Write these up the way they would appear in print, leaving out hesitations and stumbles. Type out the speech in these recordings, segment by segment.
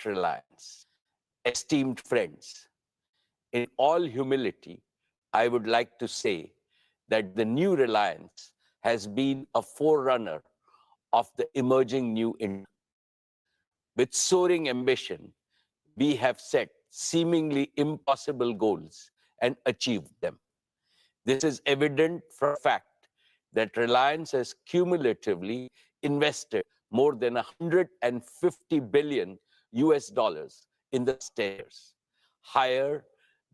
at Reliance. Esteemed friends, in all humility, I would like to say that the new Reliance has been a forerunner of the emerging new India. With soaring ambition, we have set seemingly impossible goals and achieved them. This is evident from the fact that Reliance has cumulatively invested more than 150 billion US dollars in the last 10 years, higher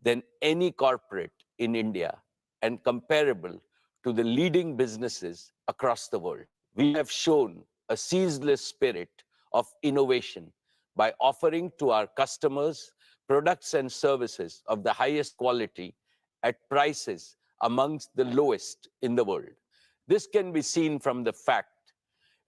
than any corporate in India and comparable to the leading businesses across the world. We have shown a ceaseless spirit of innovation by offering to our customers products and services of the highest quality at prices amongst the lowest in the world. This can be seen from the fact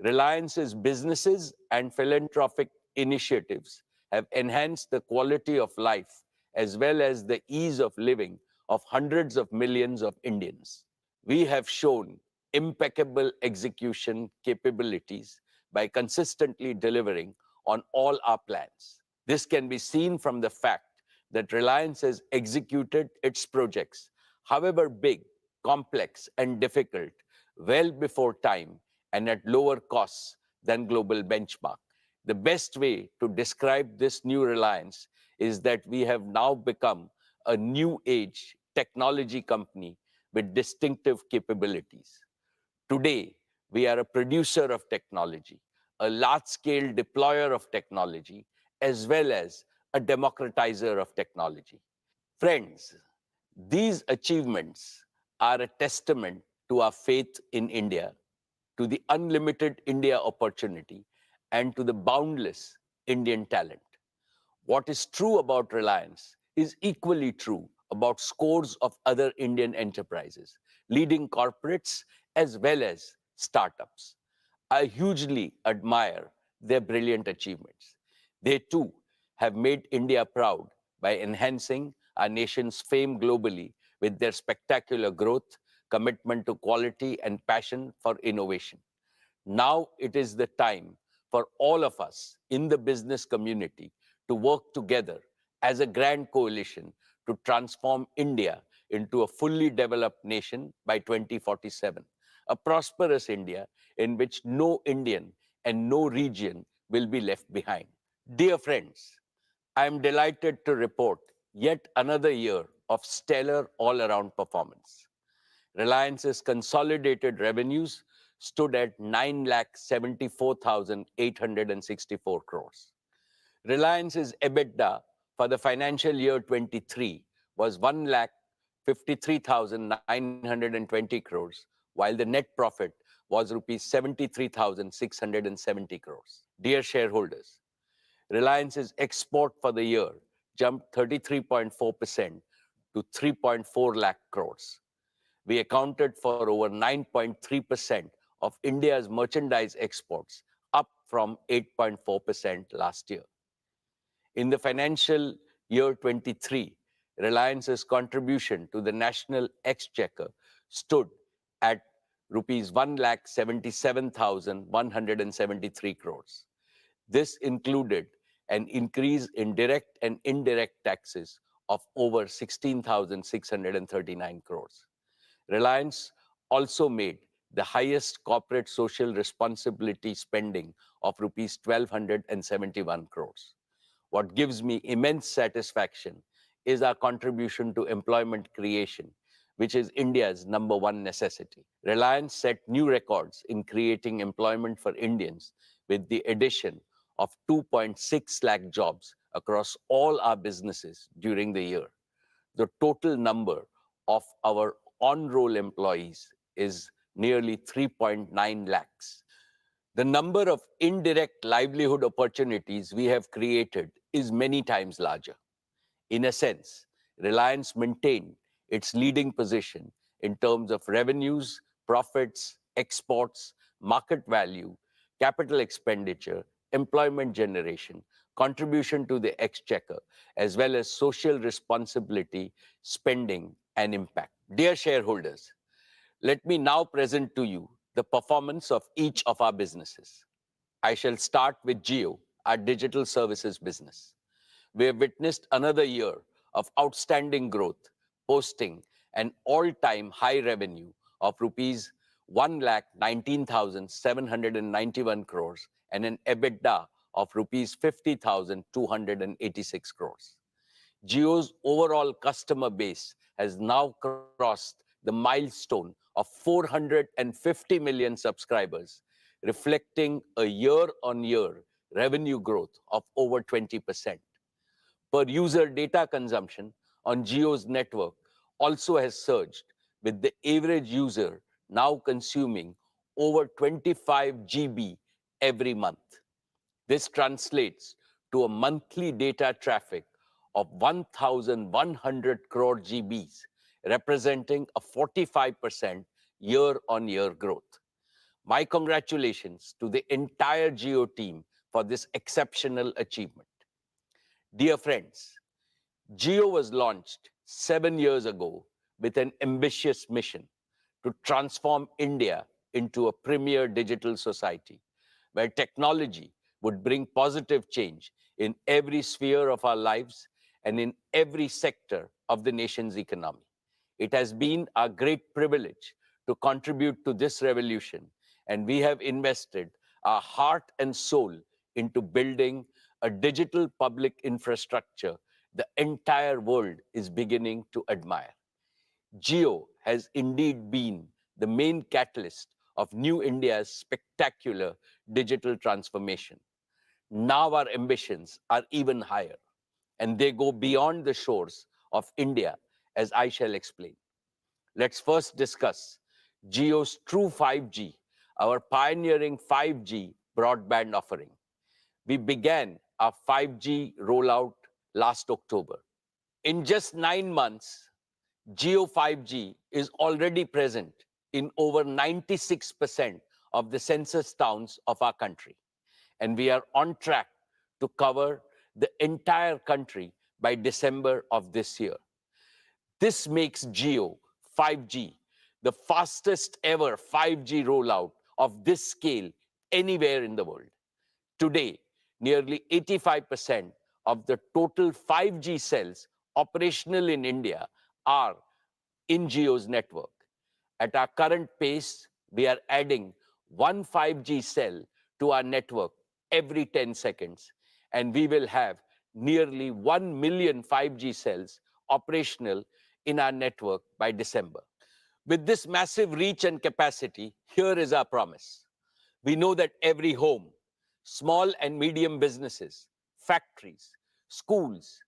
Reliance's businesses and philanthropic initiatives have enhanced the quality of life as well as the ease of living of hundreds of millions of Indians. We have shown impeccable execution capabilities by consistently delivering on all our plans. This can be seen from the fact that Reliance has executed its projects, however big, complex, and difficult, well before time and at lower costs than global benchmark. The best way to describe this new Reliance is that we have now become a new age technology company with distinctive capabilities. Today, we are a producer of technology, a large-scale deployer of technology, as well as a democratizer of technology. Friends, these achievements are a testament to our faith in India, to the unlimited India opportunity, and to the boundless Indian talent. What is true about Reliance is equally true about scores of other Indian enterprises, leading corporates as well as startups. I hugely admire their brilliant achievements. They too have made India proud by enhancing our nation's fame globally with their spectacular growth, commitment to quality, and passion for innovation. Now it is the time for all of us in the business community to work together as a grand coalition to transform India into a fully developed nation by 2047, a prosperous India in which no Indian and no region will be left behind. Dear friends, I am delighted to report yet another year of stellar all-around performance. Reliance's consolidated revenues stood at 9,74,864 crores. Reliance's EBITDA for the financial year 23 was 1,53,920 crores, while the net profit was rupees 73,670 crores. Dear shareholders, Reliance's export for the year jumped 33.4% to 3.4 lakh crores. We accounted for over 9.3% of India's merchandise exports, up from 8.4% last year. In the financial year 23, Reliance's contribution to the national exchequer stood at rupees 1,77,173 crores. This included an increase in direct and indirect taxes of over 16,639 crores. Reliance also made the highest corporate social responsibility spending of rupees 1,271 crores. What gives me immense satisfaction is our contribution to employment creation, which is India's #1 necessity. Reliance set new records in creating employment for Indians with the addition of 2.6 lakh jobs across all our businesses during the year. The total number of our on-roll employees is nearly 3.9 lakhs. The number of indirect livelihood opportunities we have created is many times larger. In a sense, Reliance maintained its leading position in terms of revenues, profits, exports, market value, capital expenditure, employment generation, contribution to the exchequer, as well as social responsibility, spending, and impact. Dear shareholders, let me now present to you the performance of each of our businesses. I shall start with Jio, our digital services business. We have witnessed another year of outstanding growth, posting an all-time high revenue of rupees 1,19,791 crores and an EBITDA of rupees 50,286 crores. Jio's overall customer base has now crossed the milestone of 450 million subscribers, reflecting a year-on-year revenue growth of over 20%. Per user data consumption on Jio's network also has surged, with the average user now consuming over 25 GB every month. This translates to a monthly data traffic of 1,100 crore GBs, representing a 45% year-on-year growth. My congratulations to the entire Jio team for this exceptional achievement. Dear friends, Jio was launched 7 years ago with an ambitious mission to transform India into a premier digital society, where technology would bring positive change in every sphere of our lives and in every sector of the nation's economy. It has been our great privilege to contribute to this revolution, and we have invested our heart and soul into building a digital public infrastructure the entire world is beginning to admire. Jio has indeed been the main catalyst of New India's spectacular digital transformation. Now our ambitions are even higher, and they go beyond the shores of India, as I shall explain. Let's first discuss Jio's True 5G, our pioneering 5G broadband offering. We began our 5G rollout last October. In just 9 months, Jio 5G is already present in over 96% of the census towns of our country, and we are on track to cover the entire country by December of this year. This makes Jio 5G the fastest ever 5G rollout of this scale anywhere in the world. Today, nearly 85% of the total 5G cells operational in India are in Jio's network. At our current pace, we are adding one 5G cell to our network every 10 seconds, and we will have nearly 1 million 5G cells operational in our network by December. With this massive reach and capacity, here is our promise. We know that every home, small and medium businesses, factories, schools,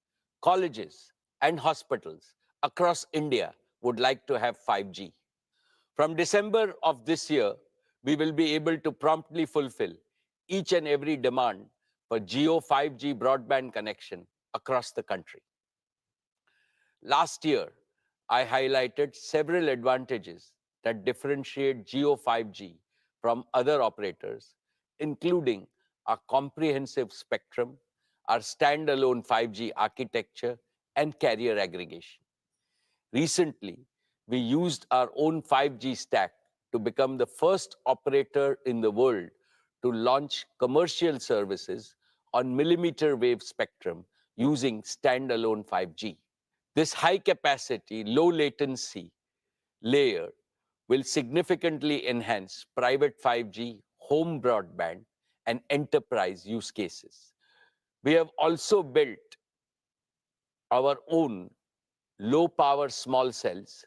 colleges, and hospitals across India would like to have 5G. From December of this year, we will be able to promptly fulfill each and every demand for Jio 5G broadband connection across the country. Last year, I highlighted several advantages that differentiate Jio 5G from other operators, including our comprehensive spectrum, our standalone 5G architecture, and carrier aggregation. Recently, we used our own 5G stack to become the first operator in the world to launch commercial services on millimeter wave spectrum using standalone 5G. This high capacity, low latency layer will significantly enhance private 5G, home broadband, and enterprise use cases. We have also built our own low power small cells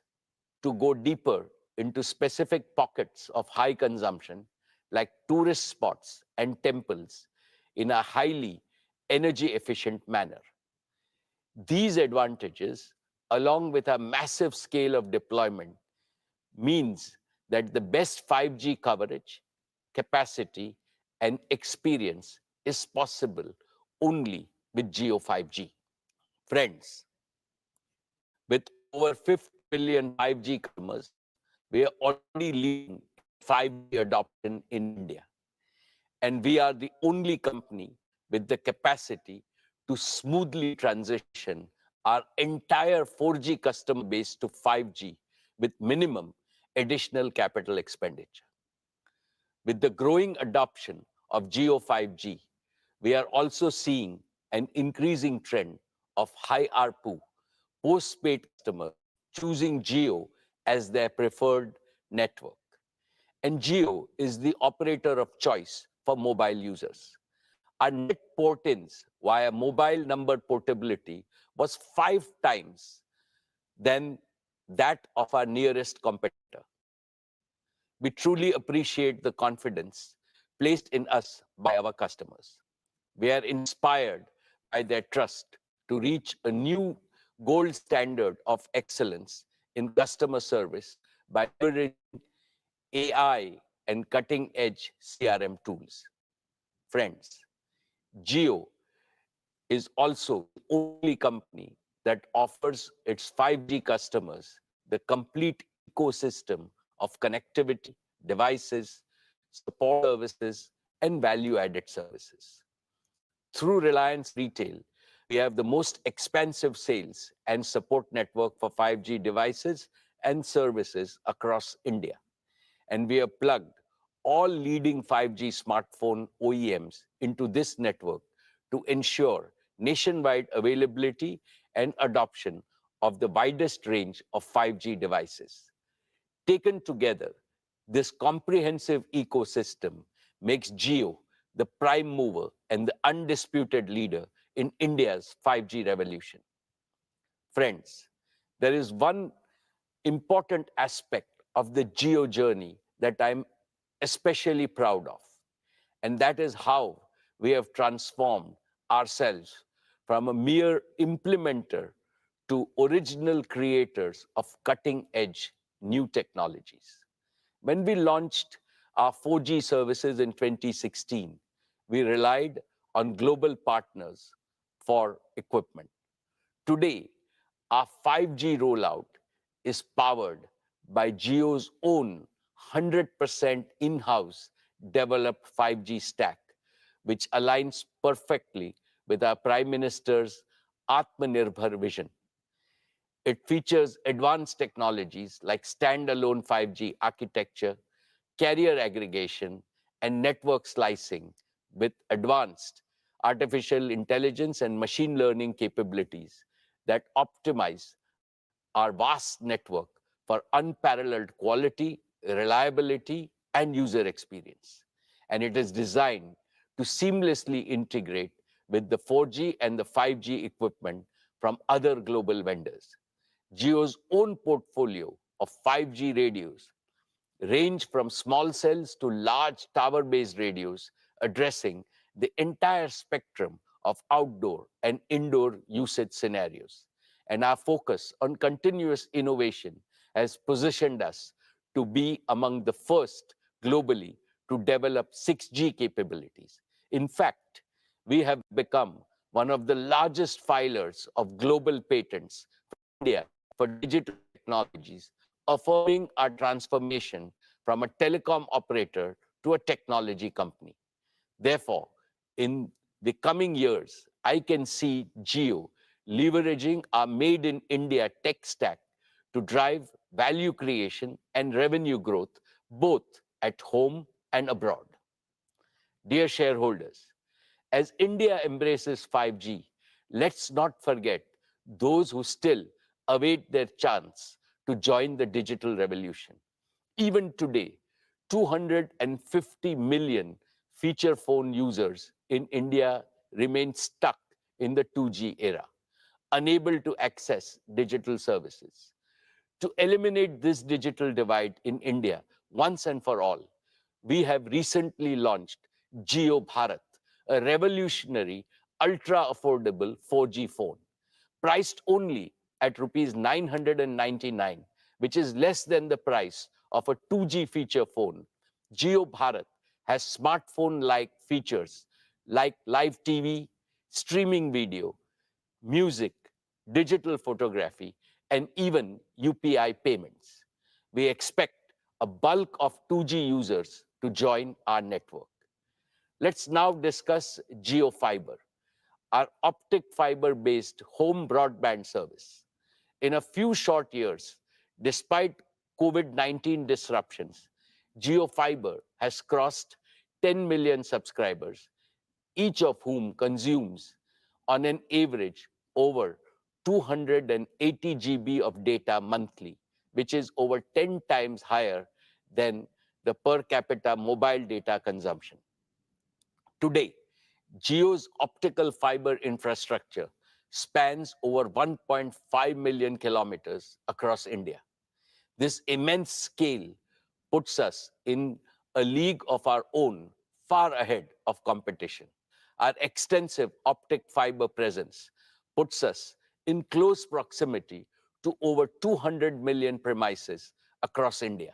to go deeper into specific pockets of high consumption, like tourist spots and temples, in a highly energy efficient manner. These advantages, along with a massive scale of deployment, means that the best 5G coverage, capacity, and experience is possible only with Jio 5G. Friends, with over 50 million 5G customers, we are already leading 5G adoption in India. And we are the only company with the capacity to smoothly transition our entire 4G customer base to 5G with minimum additional capital expenditure. With the growing adoption of Jio 5G, We are also seeing an increasing trend of high ARPU postpaid customers choosing Jio as their preferred network. And Jio is the operator of choice for mobile users. Our net port-ins via mobile number portability was 5 times than that of our nearest competitor. We truly appreciate the confidence placed in us by our customers. We are inspired by their trust to reach a new gold standard of excellence in customer service by leveraging AI and cutting-edge CRM tools. Friends, Jio is also the only company that offers its 5G customers the complete ecosystem of connectivity, devices, support services, and value-added services. Through Reliance Retail, we have the most expansive sales and support network for 5G devices and services across India. And we have plugged all leading 5G smartphone OEMs into this network to ensure nationwide availability and adoption of the widest range of 5G devices. Taken together, this comprehensive ecosystem makes Jio the prime mover and the undisputed leader in India's 5G revolution. Friends, there is one important aspect of the Jio journey that I'm especially proud of, and that is how we have transformed ourselves from a mere implementer to original creators of cutting-edge new technologies. When we launched our 4G services in 2016, we relied on global partners for equipment. Today, our 5G rollout is powered by Jio's own 100% in-house developed 5G stack, which aligns perfectly with our Prime Minister's Atmanirbhar vision. It features advanced technologies like standalone 5G architecture, carrier aggregation, and network slicing with advanced artificial intelligence and machine learning capabilities that optimize our vast network for unparalleled quality, reliability, and user experience. And it is designed to seamlessly integrate with the 4G and the 5G equipment from other global vendors. Jio's own portfolio of 5G radios range from small cells to large tower-based radios, addressing the entire spectrum of outdoor and indoor usage scenarios. And our focus on continuous innovation has positioned us to be among the first globally to develop 6G capabilities. In fact, we have become one of the largest filers of global patents for India for digital technologies, affirming our transformation from a telecom operator to a technology company. Therefore, in the coming years, I can see Jio leveraging our Made in India tech stack to drive value creation and revenue growth both at home and abroad. Dear shareholders, as India embraces 5G, let's not forget those who still await their chance to join the digital revolution. Even today, 250 million feature phone users in India remain stuck in the 2G era, unable to access digital services. To eliminate this digital divide in India once and for all, we have recently launched Jio Bharat, a revolutionary, ultra-affordable 4G phone, priced only at rupees 999, which is less than the price of a 2G feature phone. Jio Bharat has smartphone-like features like live TV, streaming video, music, digital photography, and even UPI payments. We expect a bulk of 2G users to join our network. Let's now discuss Jio Fiber, our optic fiber-based home broadband service. In a few short years, despite COVID-19 disruptions, Jio Fiber has crossed 10 million subscribers, each of whom consumes, on an average, over 280 GB of data monthly, which is over 10 times higher than the per capita mobile data consumption. Today, Jio's optical fiber infrastructure spans over 1.5 million kilometers across India. This immense scale puts us in a league of our own, far ahead of competition. Our extensive optic fiber presence puts us in close proximity to over 200 million premises across India.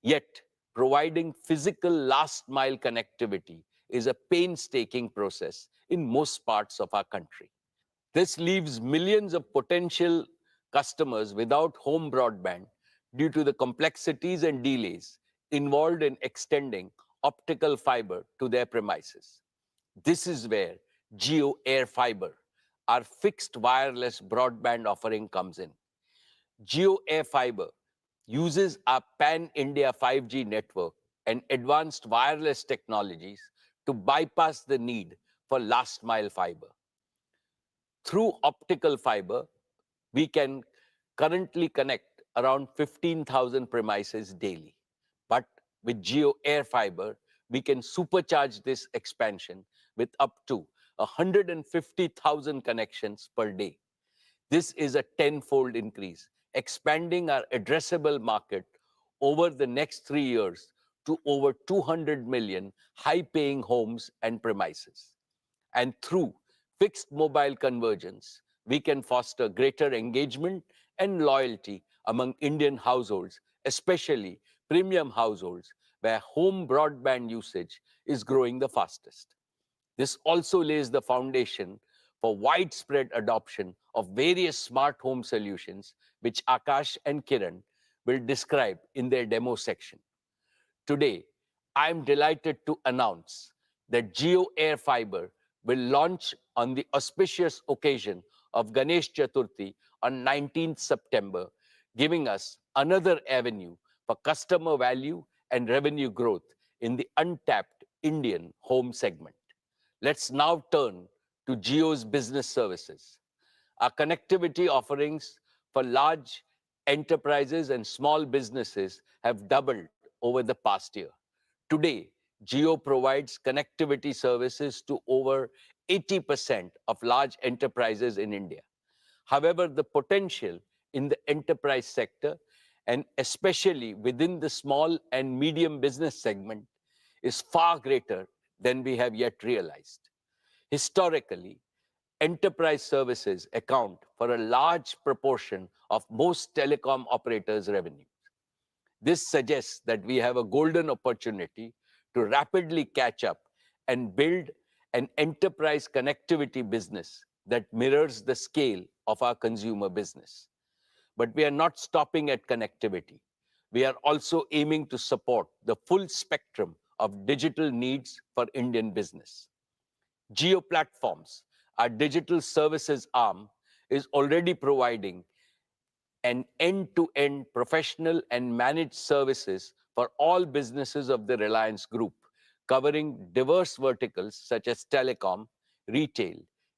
Yet, providing physical last mile connectivity is a painstaking process in most parts of our country. This leaves millions of potential customers without home broadband due to the complexities and delays involved in extending optical fiber to their premises. This is where Geo Air Fiber, our fixed wireless broadband offering, comes in. Geo Air Fiber uses our pan-India 5G network and advanced wireless technologies to bypass the need for last-mile fiber. Through optical fiber, we can currently connect around 15,000 premises daily. But with Geo Air Fiber, we can supercharge this expansion with up to 150,000 connections per day. This is a tenfold increase, expanding our addressable market over the next 3 years to over 200 million high-paying homes and premises. And through fixed mobile convergence, we can foster greater engagement and loyalty among Indian households, especially premium households, where home broadband usage is growing the fastest. This also lays the foundation for widespread adoption of various smart home solutions, which Akash and Kiran will describe in their demo section. Today, I am delighted to announce that Geo Air Fiber will launch on the auspicious occasion of Ganesh Chaturthi on 19th September, giving us another avenue for customer value and revenue growth in the untapped Indian home segment. Let's now turn to Geo's business services. Our connectivity offerings for large enterprises and small businesses have doubled over the past year. Today, Geo provides connectivity services to over 80% of large enterprises in India. However, the potential in the enterprise sector, and especially within the small and medium business segment, is far greater than we have yet realized. Historically, enterprise services account for a large proportion of most telecom operators' revenue. This suggests that we have a golden opportunity to rapidly catch up and build an enterprise connectivity business that mirrors the scale of our consumer business. But we are not stopping at connectivity. We are also aiming to support the full spectrum of digital needs for Indian business. Geo Platforms, our digital services arm, is already providing an end-to-end professional and managed services for all businesses of the Reliance Group, covering diverse verticals such as telecom, retail,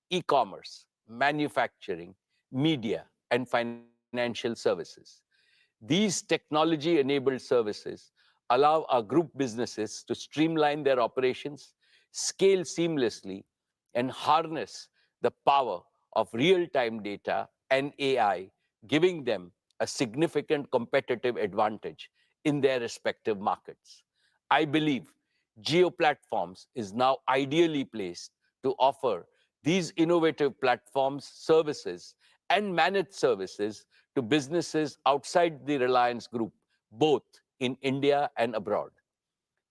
e-commerce, manufacturing, media, and financial services. These technology-enabled services allow our group businesses to streamline their operations, scale seamlessly, and harness the power of real-time data and AI, giving them a significant competitive advantage in their respective markets. I believe Geo Platforms is now ideally placed to offer these innovative platforms, services, and managed services to businesses outside the Reliance Group, both in India and abroad.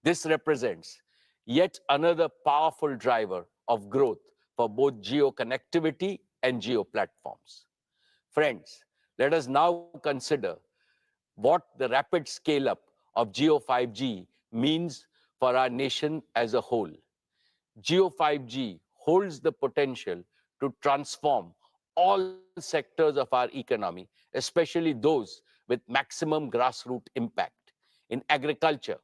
This represents yet another powerful driver of growth for both Geo connectivity and Geo platforms. Friends, let us now consider what the rapid scale up of Geo 5G means for our nation as a whole. Geo 5G holds the potential to transform all sectors of our economy, especially those with maximum grassroots impact. In agriculture,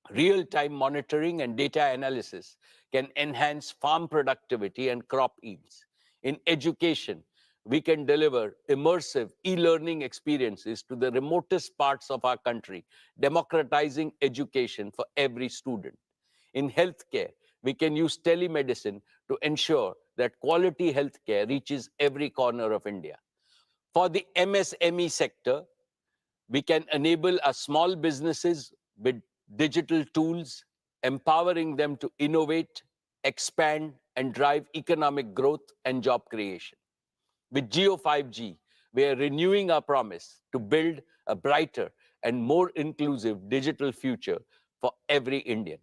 Real-time monitoring and data analysis can enhance farm productivity and crop yields. In education, we can deliver immersive e-learning experiences to the remotest parts of our country, democratizing education for every student. In healthcare, we can use telemedicine to ensure that quality healthcare reaches every corner of India. For the MSME sector, we can enable our small businesses with digital tools, empowering them to innovate, expand, and drive economic growth and job creation. With Geo 5G, we are renewing our promise to build a brighter and more inclusive digital future for every Indian.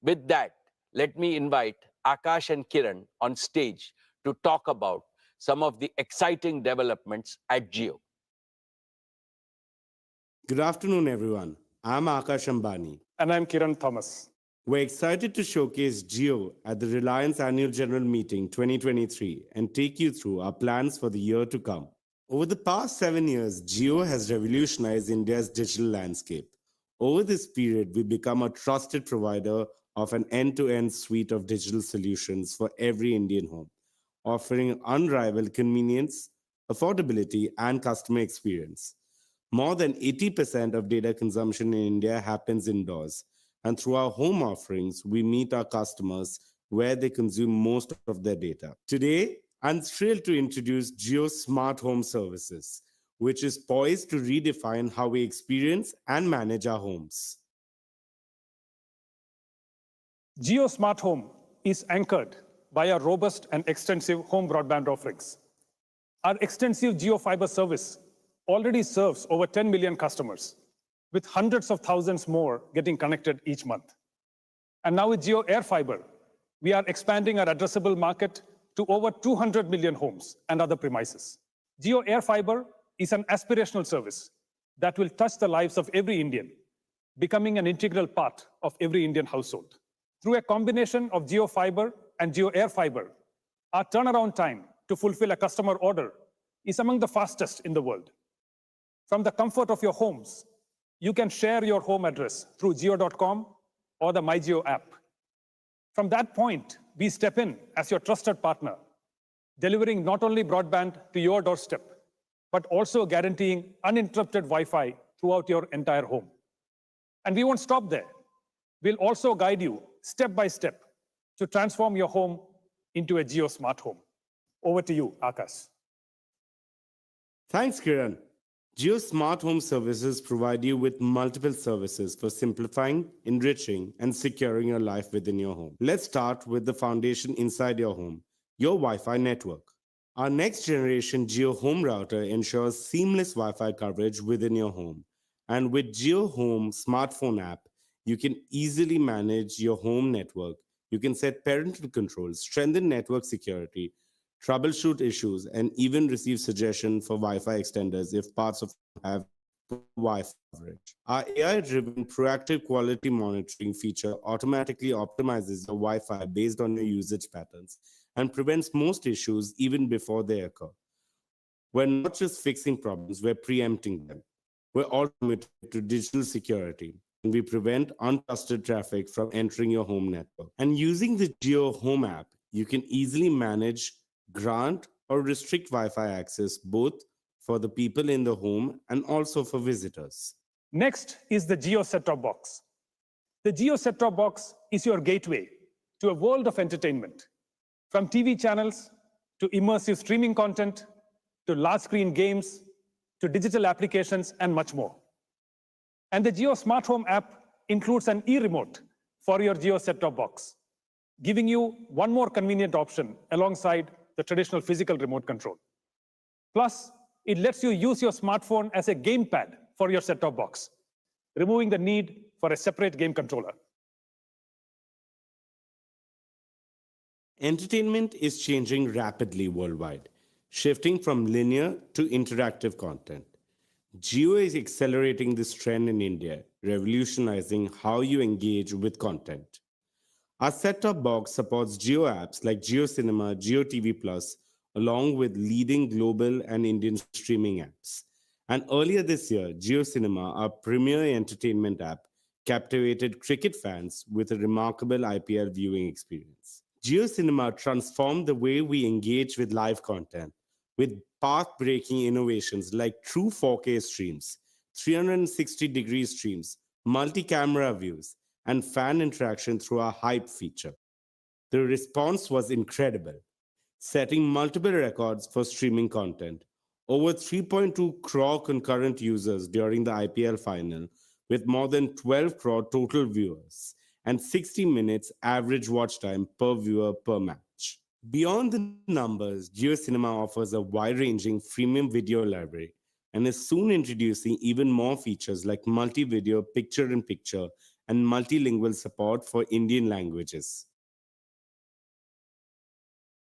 With that, let me invite Akash and Kiran on stage to talk about some of the exciting developments at Geo. Good afternoon, everyone. I'm Akash Ambani. And I'm Kiran Thomas. We're excited to showcase Geo at the Reliance Annual General Meeting 2023 and take you through our plans for the year to come. Over the past 7 years, Geo has revolutionized India's digital landscape. Over this period, we've become a trusted provider of an end-to-end suite of digital solutions for every Indian home, offering unrivaled convenience, affordability, and customer experience. More than 80% of data consumption in India happens indoors, and through our home offerings, we meet our customers where they consume most of their data. Today, I'm thrilled to introduce Geo Smart Home Services, which is poised to redefine how we experience and manage our homes. Geo Smart Home is anchored by our robust and extensive home broadband offerings. Our extensive Geo Fiber service already serves over 10 million customers, with hundreds of thousands more getting connected each month. And now with Geo Air Fiber, we are expanding our addressable market to over 200 million homes and other premises. Geo Air Fiber is an aspirational service that will touch the lives of every Indian, becoming an integral part of every Indian household. Through a combination of Geo Fiber and Geo Air Fiber, our turnaround time to fulfill a customer order is among the fastest in the world. From the comfort of your homes, you can share your home address through Geo.com or the MyGeo app. From that point, we step in as your trusted partner, delivering not only broadband to your doorstep, but also guaranteeing uninterrupted Wi-Fi throughout your entire home. And we won't stop there. We'll also guide you step by step to transform your home into a Geo Smart Home. Over to you, Akash. Thanks, Kiran. Geo Smart Home Services provide you with multiple services for simplifying, enriching, and securing your life within your home. Let's start with the foundation inside your home, your Wi-Fi network. Our next generation Geo Home Router ensures seamless Wi-Fi coverage within your home. And with Geo Home smartphone app, you can easily manage your home network. You can set parental controls, strengthen network security, troubleshoot issues, and even receive suggestions for Wi-Fi extenders if parts of have Wi-Fi coverage. Our AI-driven proactive quality monitoring feature automatically optimizes your Wi-Fi based on your usage patterns and prevents most issues even before they occur. We're not just fixing problems, we're preempting them. We're also committed to digital security, and we prevent untrusted traffic from entering your home network. And using the Geo Home app, you can easily manage, grant, or restrict Wi-Fi access both for the people in the home and also for visitors. Next is the Geo Set-Top Box. The Geo Set-Top Box is your gateway to a world of entertainment, from TV channels to immersive streaming content to large-screen games to digital applications and much more. And the Geo Smart Home app includes an e-remote for your Geo Set-Top Box, giving you one more convenient option alongside the traditional physical remote control. Plus, it lets you use your smartphone as a gamepad for your set-top box, removing the need for a separate game controller. Entertainment is changing rapidly worldwide, shifting from linear to interactive content. Geo is accelerating this trend in India, revolutionizing how you engage with content. Our set-top box supports Geo apps like Geo Cinema, Geo TV Plus, along with leading global and Indian streaming apps. And earlier this year, Geo Cinema, our premier entertainment app, captivated cricket fans with a remarkable IPL viewing experience. Jio Cinema transformed the way we engage with live content with path-breaking innovations like true 4K streams, 360-degree streams, multi-camera views, and fan interaction through our Hype feature. The response was incredible, setting multiple records for streaming content. Over 3.2 crore concurrent users during the IPL final, with more than 12 crore total viewers and 60 minutes average watch time per viewer per match. Beyond the numbers, Jio Cinema offers a wide-ranging freemium video library and is soon introducing even more features like multi-video, picture-in-picture, and multilingual support for Indian languages.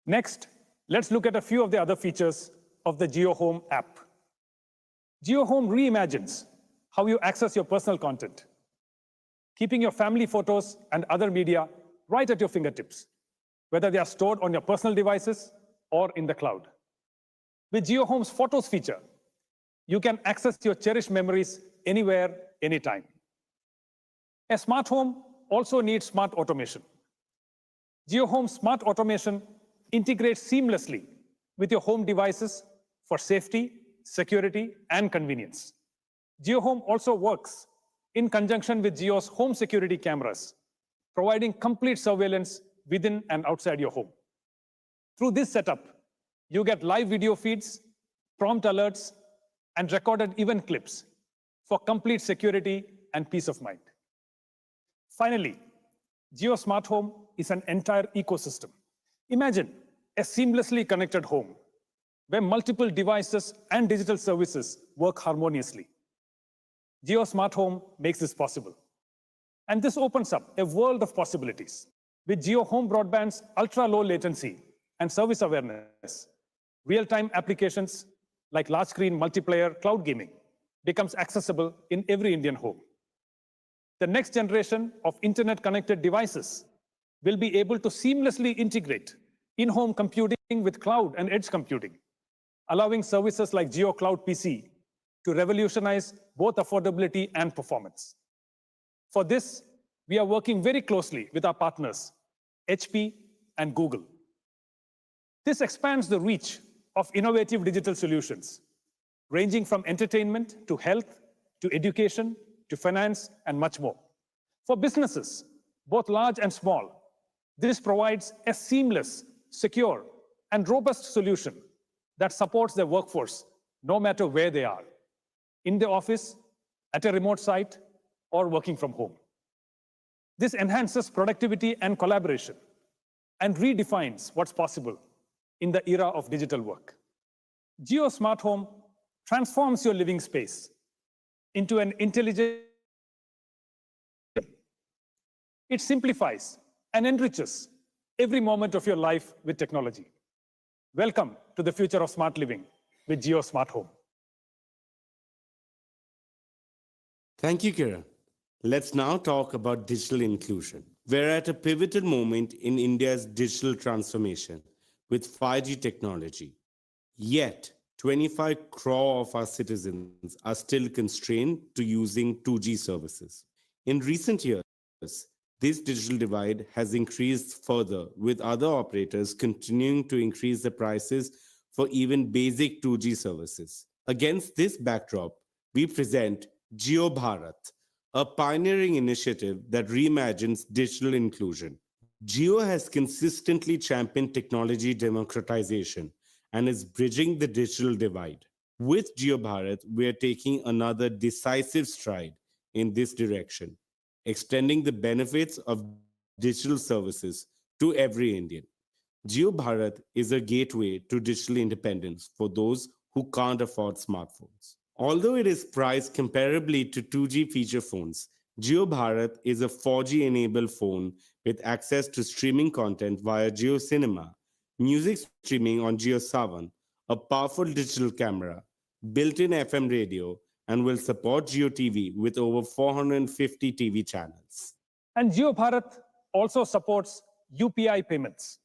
Next, let's look at a few of the other features of the Jio Home app. Jio Home reimagines how you access your personal content, keeping your family photos and other media right at your fingertips, whether they are stored on your personal devices or in the cloud. With Jio Home's Photos feature, you can access your cherished memories anywhere, anytime. A smart home also needs smart automation. Jio Home Smart Automation integrates seamlessly with your home devices for safety, security, and convenience. Jio Home also works in conjunction with Jio's home security cameras, providing complete surveillance within and outside your home. Through this setup, you get live video feeds, prompt alerts, and recorded event clips for complete security and peace of mind. Finally, Jio Smart Home is an entire ecosystem. Imagine a seamlessly connected home where multiple devices and digital services work harmoniously. Jio Smart Home makes this possible. And this opens up a world of possibilities. With Jio Home Broadband's ultra-low latency and service awareness, real-time applications like large-screen multiplayer cloud gaming becomes accessible in every Indian home. The next generation of internet-connected devices will be able to seamlessly integrate in-home computing with cloud and edge computing, allowing services like Jio Cloud PC to revolutionize both affordability and performance. For this, we are working very closely with our partners, HP and Google. This expands the reach of innovative digital solutions, ranging from entertainment to health, to education, to finance, and much more. For businesses, both large and small, this provides a seamless, secure, and robust solution that supports their workforce no matter where they are, in the office, at a remote site, or working from home. This enhances productivity and collaboration and redefines what's possible in the era of digital work. Jio Smart Home transforms your living space into an intelligent. It simplifies and enriches every moment of your life with technology. Welcome to the future of smart living with Jio Smart Home. Thank you, Kira. Let's now talk about digital inclusion. We're at a pivotal moment in India's digital transformation with 5G technology. Yet, 25 crore of our citizens are still constrained to using 2G services. In recent years, this digital divide has increased further, with other operators continuing to increase the prices for even basic 2G services. Against this backdrop, we present Jio Bharat, a pioneering initiative that reimagines digital inclusion. Jio has consistently championed technology democratization and is bridging the digital divide. With Jio Bharat, we are taking another decisive stride in this direction, extending the benefits of digital services to every Indian. Jio Bharat is a gateway to digital independence for those who can't afford smartphones. Although it is priced comparably to 2G feature phones, Jio Bharat is a 4G-enabled phone with access to streaming content via Jio Cinema, music streaming on Jio Savan, a powerful digital camera, built-in FM radio, and will support Jio TV with over 450 TV channels. And Jio Bharat also supports UPI payments.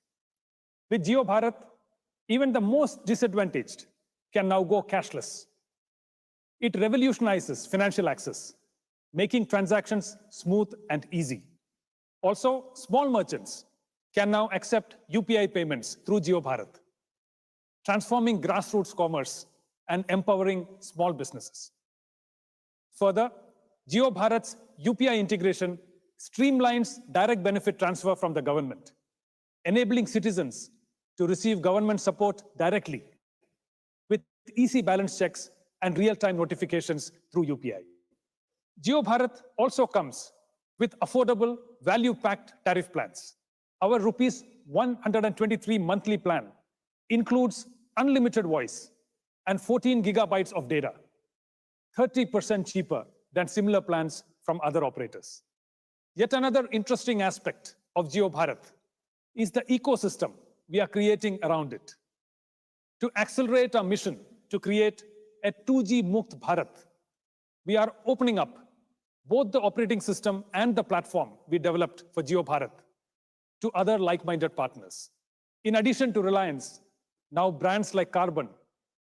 With Jio Bharat, even the most disadvantaged can now go cashless. It revolutionizes financial access, making transactions smooth and easy. Also, small merchants can now accept UPI payments through Jio Bharat, transforming grassroots commerce and empowering small businesses. Further, Jio Bharat's UPI integration streamlines direct benefit transfer from the government, enabling citizens to receive government support directly with easy balance checks and real-time notifications through UPI. Jio Bharat also comes with affordable, value-packed tariff plans. Our rupees 123 monthly plan includes unlimited voice and 14 gigabytes of data, 30% cheaper than similar plans from other operators. Yet another interesting aspect of Jio Bharat is the ecosystem we are creating around it. To accelerate our mission to create a 2G Mukt Bharat, we are opening up both the operating system and the platform we developed for Jio Bharat to other like-minded partners. In addition to Reliance, now brands like Carbon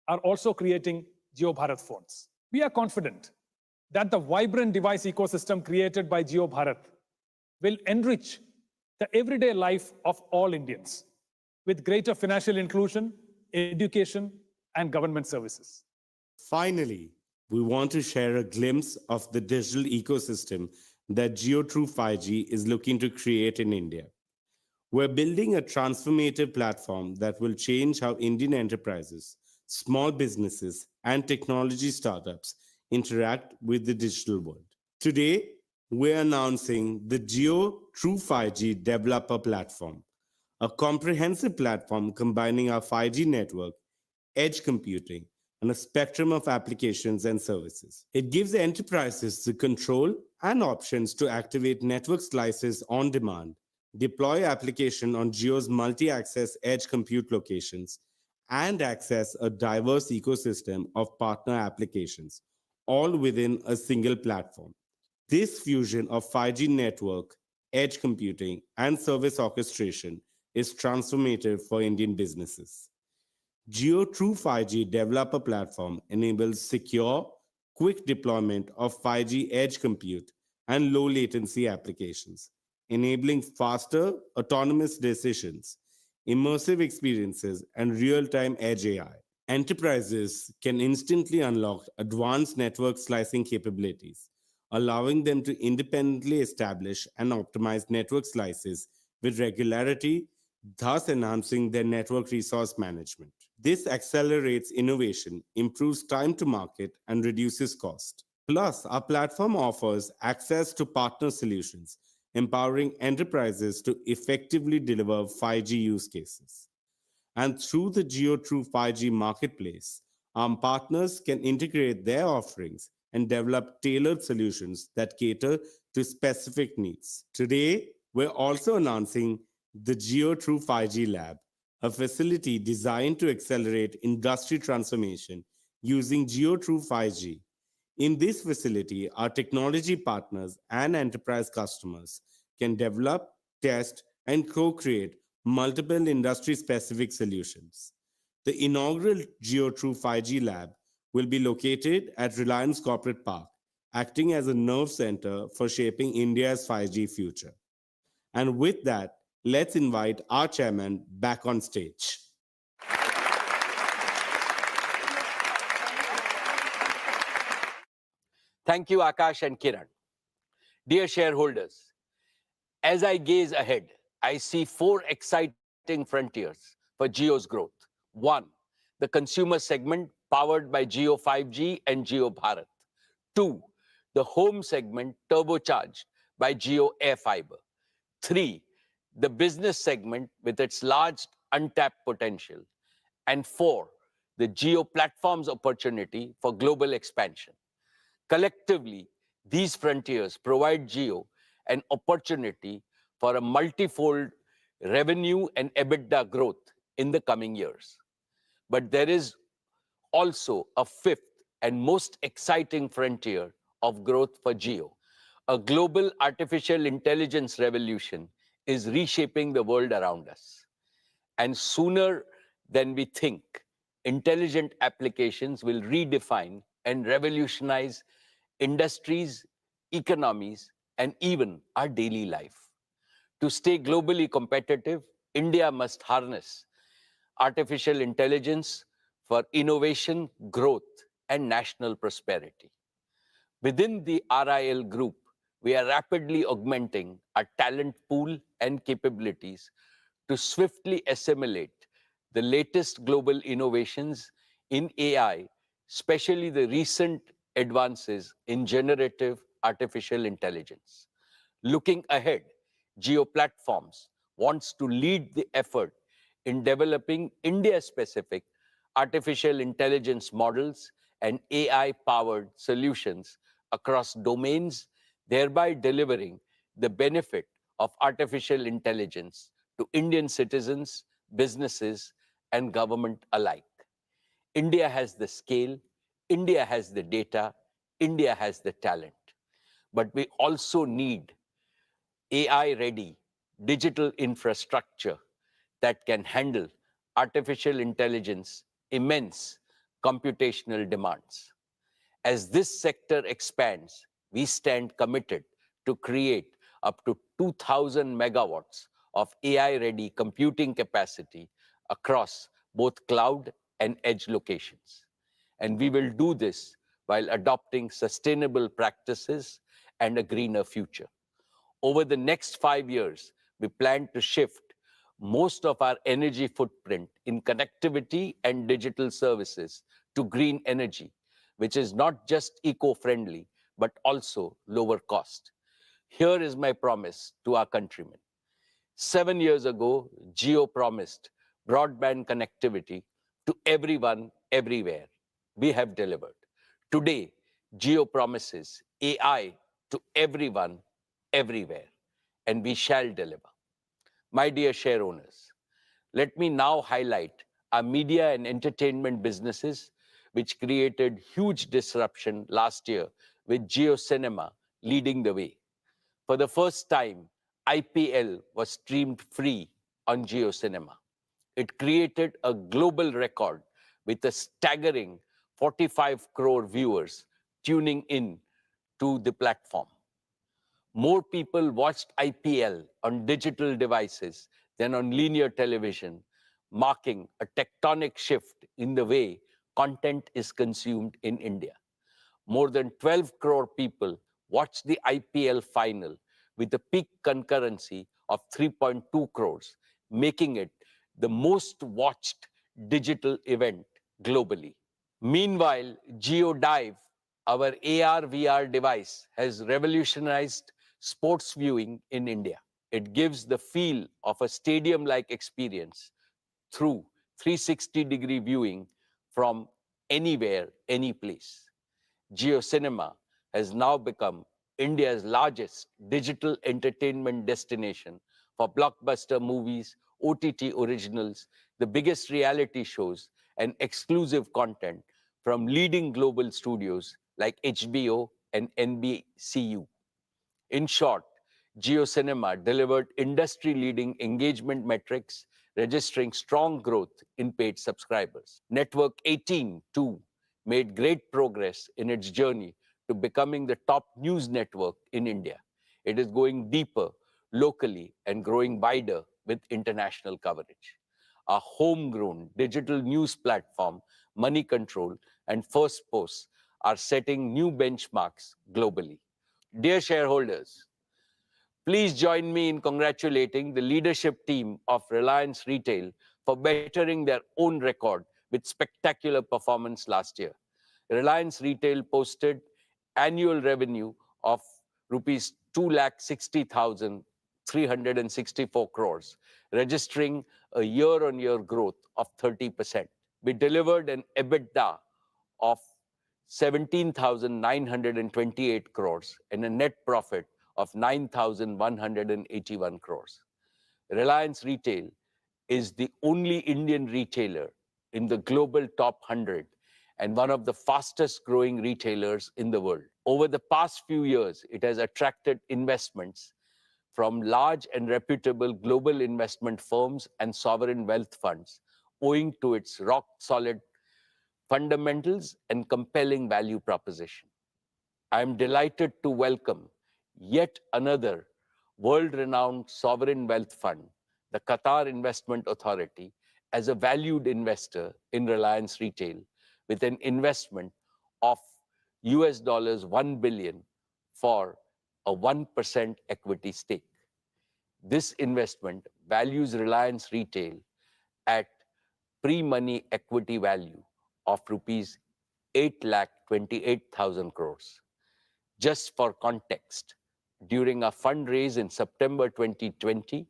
are also creating Jio Bharat phones. We are confident that the vibrant device ecosystem created by Jio Bharat will enrich the everyday life of all Indians with greater financial inclusion, education, and government services. Finally, we want to share a glimpse of the digital ecosystem that Jio True 5G is looking to create in India. We're building a transformative platform that will change how Indian enterprises, small businesses, and technology startups interact with the digital world. Today, we're announcing the Jio True 5G Developer Platform, a comprehensive platform combining our 5G network, edge computing, and a spectrum of applications and services. It gives enterprises the control and options to activate network slices on demand, deploy application on Jio's multi-access edge compute locations, and access a diverse ecosystem of partner applications, all within a single platform. This fusion of 5G network, edge computing, and service orchestration is transformative for Indian businesses. Jio True 5G Developer Platform enables secure, quick deployment of 5G edge compute and low latency applications, enabling faster, autonomous decisions, immersive experiences, and real-time edge AI. Enterprises can instantly unlock advanced network slicing capabilities, allowing them to independently establish and optimize network slices with regularity, thus enhancing their network resource management. This accelerates innovation, improves time to market, and reduces cost. Plus, our platform offers access to partner solutions, empowering enterprises to effectively deliver 5G use cases. And through the Jio True 5G marketplace, our partners can integrate their offerings and develop tailored solutions that cater to specific needs. Today, we're also announcing the Jio True 5G Lab, a facility designed to accelerate industry transformation using Jio True 5G. In this facility, our technology partners and enterprise customers can develop, test, and co-create multiple industry-specific solutions. The inaugural Jio True 5G Lab will be located at Reliance Corporate Park, acting as a nerve center for shaping India's 5G future. And with that, let's invite our chairman back on stage. Thank you, Akash and Kiran. Dear shareholders, as I gaze ahead, I see four exciting frontiers for Jio's growth. One, the consumer segment powered by Jio 5G and Jio Bharat. Two, the home segment turbocharged by Jio Air Fiber. Three, the business segment with its large untapped potential. And four, the Jio platform's opportunity for global expansion. Collectively, these frontiers provide Jio an opportunity for a multifold revenue and EBITDA growth in the coming years. But there is also a fifth and most exciting frontier of growth for Jio. A global artificial intelligence revolution is reshaping the world around us. And sooner than we think, intelligent applications will redefine and revolutionize industries, economies, and even our daily life. To stay globally competitive, India must harness artificial intelligence for innovation, growth, and national prosperity. Within the RIL group, we are rapidly augmenting our talent pool and capabilities to swiftly assimilate the latest global innovations in AI, especially the recent advances in generative artificial intelligence. Looking ahead, Geo Platforms wants to lead the effort in developing India-specific artificial intelligence models and AI-powered solutions across domains, thereby delivering the benefit of artificial intelligence to Indian citizens, businesses, and government alike. India has the scale, India has the data, India has the talent. But we also need AI-ready digital infrastructure that can handle artificial intelligence immense computational demands. As this sector expands, we stand committed to create up to 2,000 megawatts of AI-ready computing capacity across both cloud and edge locations. And we will do this while adopting sustainable practices and a greener future. Over the next 5 years, we plan to shift most of our energy footprint in connectivity and digital services to green energy, which is not just eco-friendly, but also lower cost. Here is my promise to our countrymen. 7 years ago, Geo promised broadband connectivity to everyone, everywhere. We have delivered. Today, Geo promises AI to everyone, everywhere, and we shall deliver. My dear share owners, let me now highlight our media and entertainment businesses, which created huge disruption last year with Geo Cinema leading the way. For the first time, IPL was streamed free on Geo Cinema. It created a global record with a staggering 45 crore viewers tuning in to the platform. More people watched IPL on digital devices than on linear television, marking a tectonic shift in the way content is consumed in India. More than 12 crore people watched the IPL final with a peak concurrency of 3.2 crores, making it the most watched digital event globally. Meanwhile, GeoDive, our AR/VR device, has revolutionized sports viewing in India. It gives the feel of a stadium-like experience through 360-degree viewing from anywhere, any place. GeoCinema has now become India's largest digital entertainment destination for blockbuster movies, OTT originals, the biggest reality shows, and exclusive content from leading global studios like HBO and NBCU. In short, GeoCinema delivered industry-leading engagement metrics, registering strong growth in paid subscribers. Network 18, too, made great progress in its journey to becoming the top news network in India. It is going deeper locally and growing wider with international coverage. Our homegrown digital news platform, Money Control and First Post, are setting new benchmarks globally. Dear shareholders, please join me in congratulating the leadership team of Reliance Retail for bettering their own record with spectacular performance last year. Reliance Retail posted annual revenue of rupees 2,60,364 crores, registering a year-on-year growth of 30%. We delivered an EBITDA of 17,928 crores and a net profit of 9,181 crores. Reliance Retail is the only Indian retailer in the global top 100 and one of the fastest growing retailers in the world. Over the past few years, it has attracted investments from large and reputable global investment firms and sovereign wealth funds, owing to its rock-solid fundamentals and compelling value proposition. I am delighted to welcome yet another world-renowned sovereign wealth fund, the Qatar Investment Authority, as a valued investor in Reliance Retail with an investment of US dollars 1 billion for a 1% equity stake. This investment values Reliance Retail at pre-money equity value of rupees 8,28,000 crores. Just for context, during a fundraise in September 2020,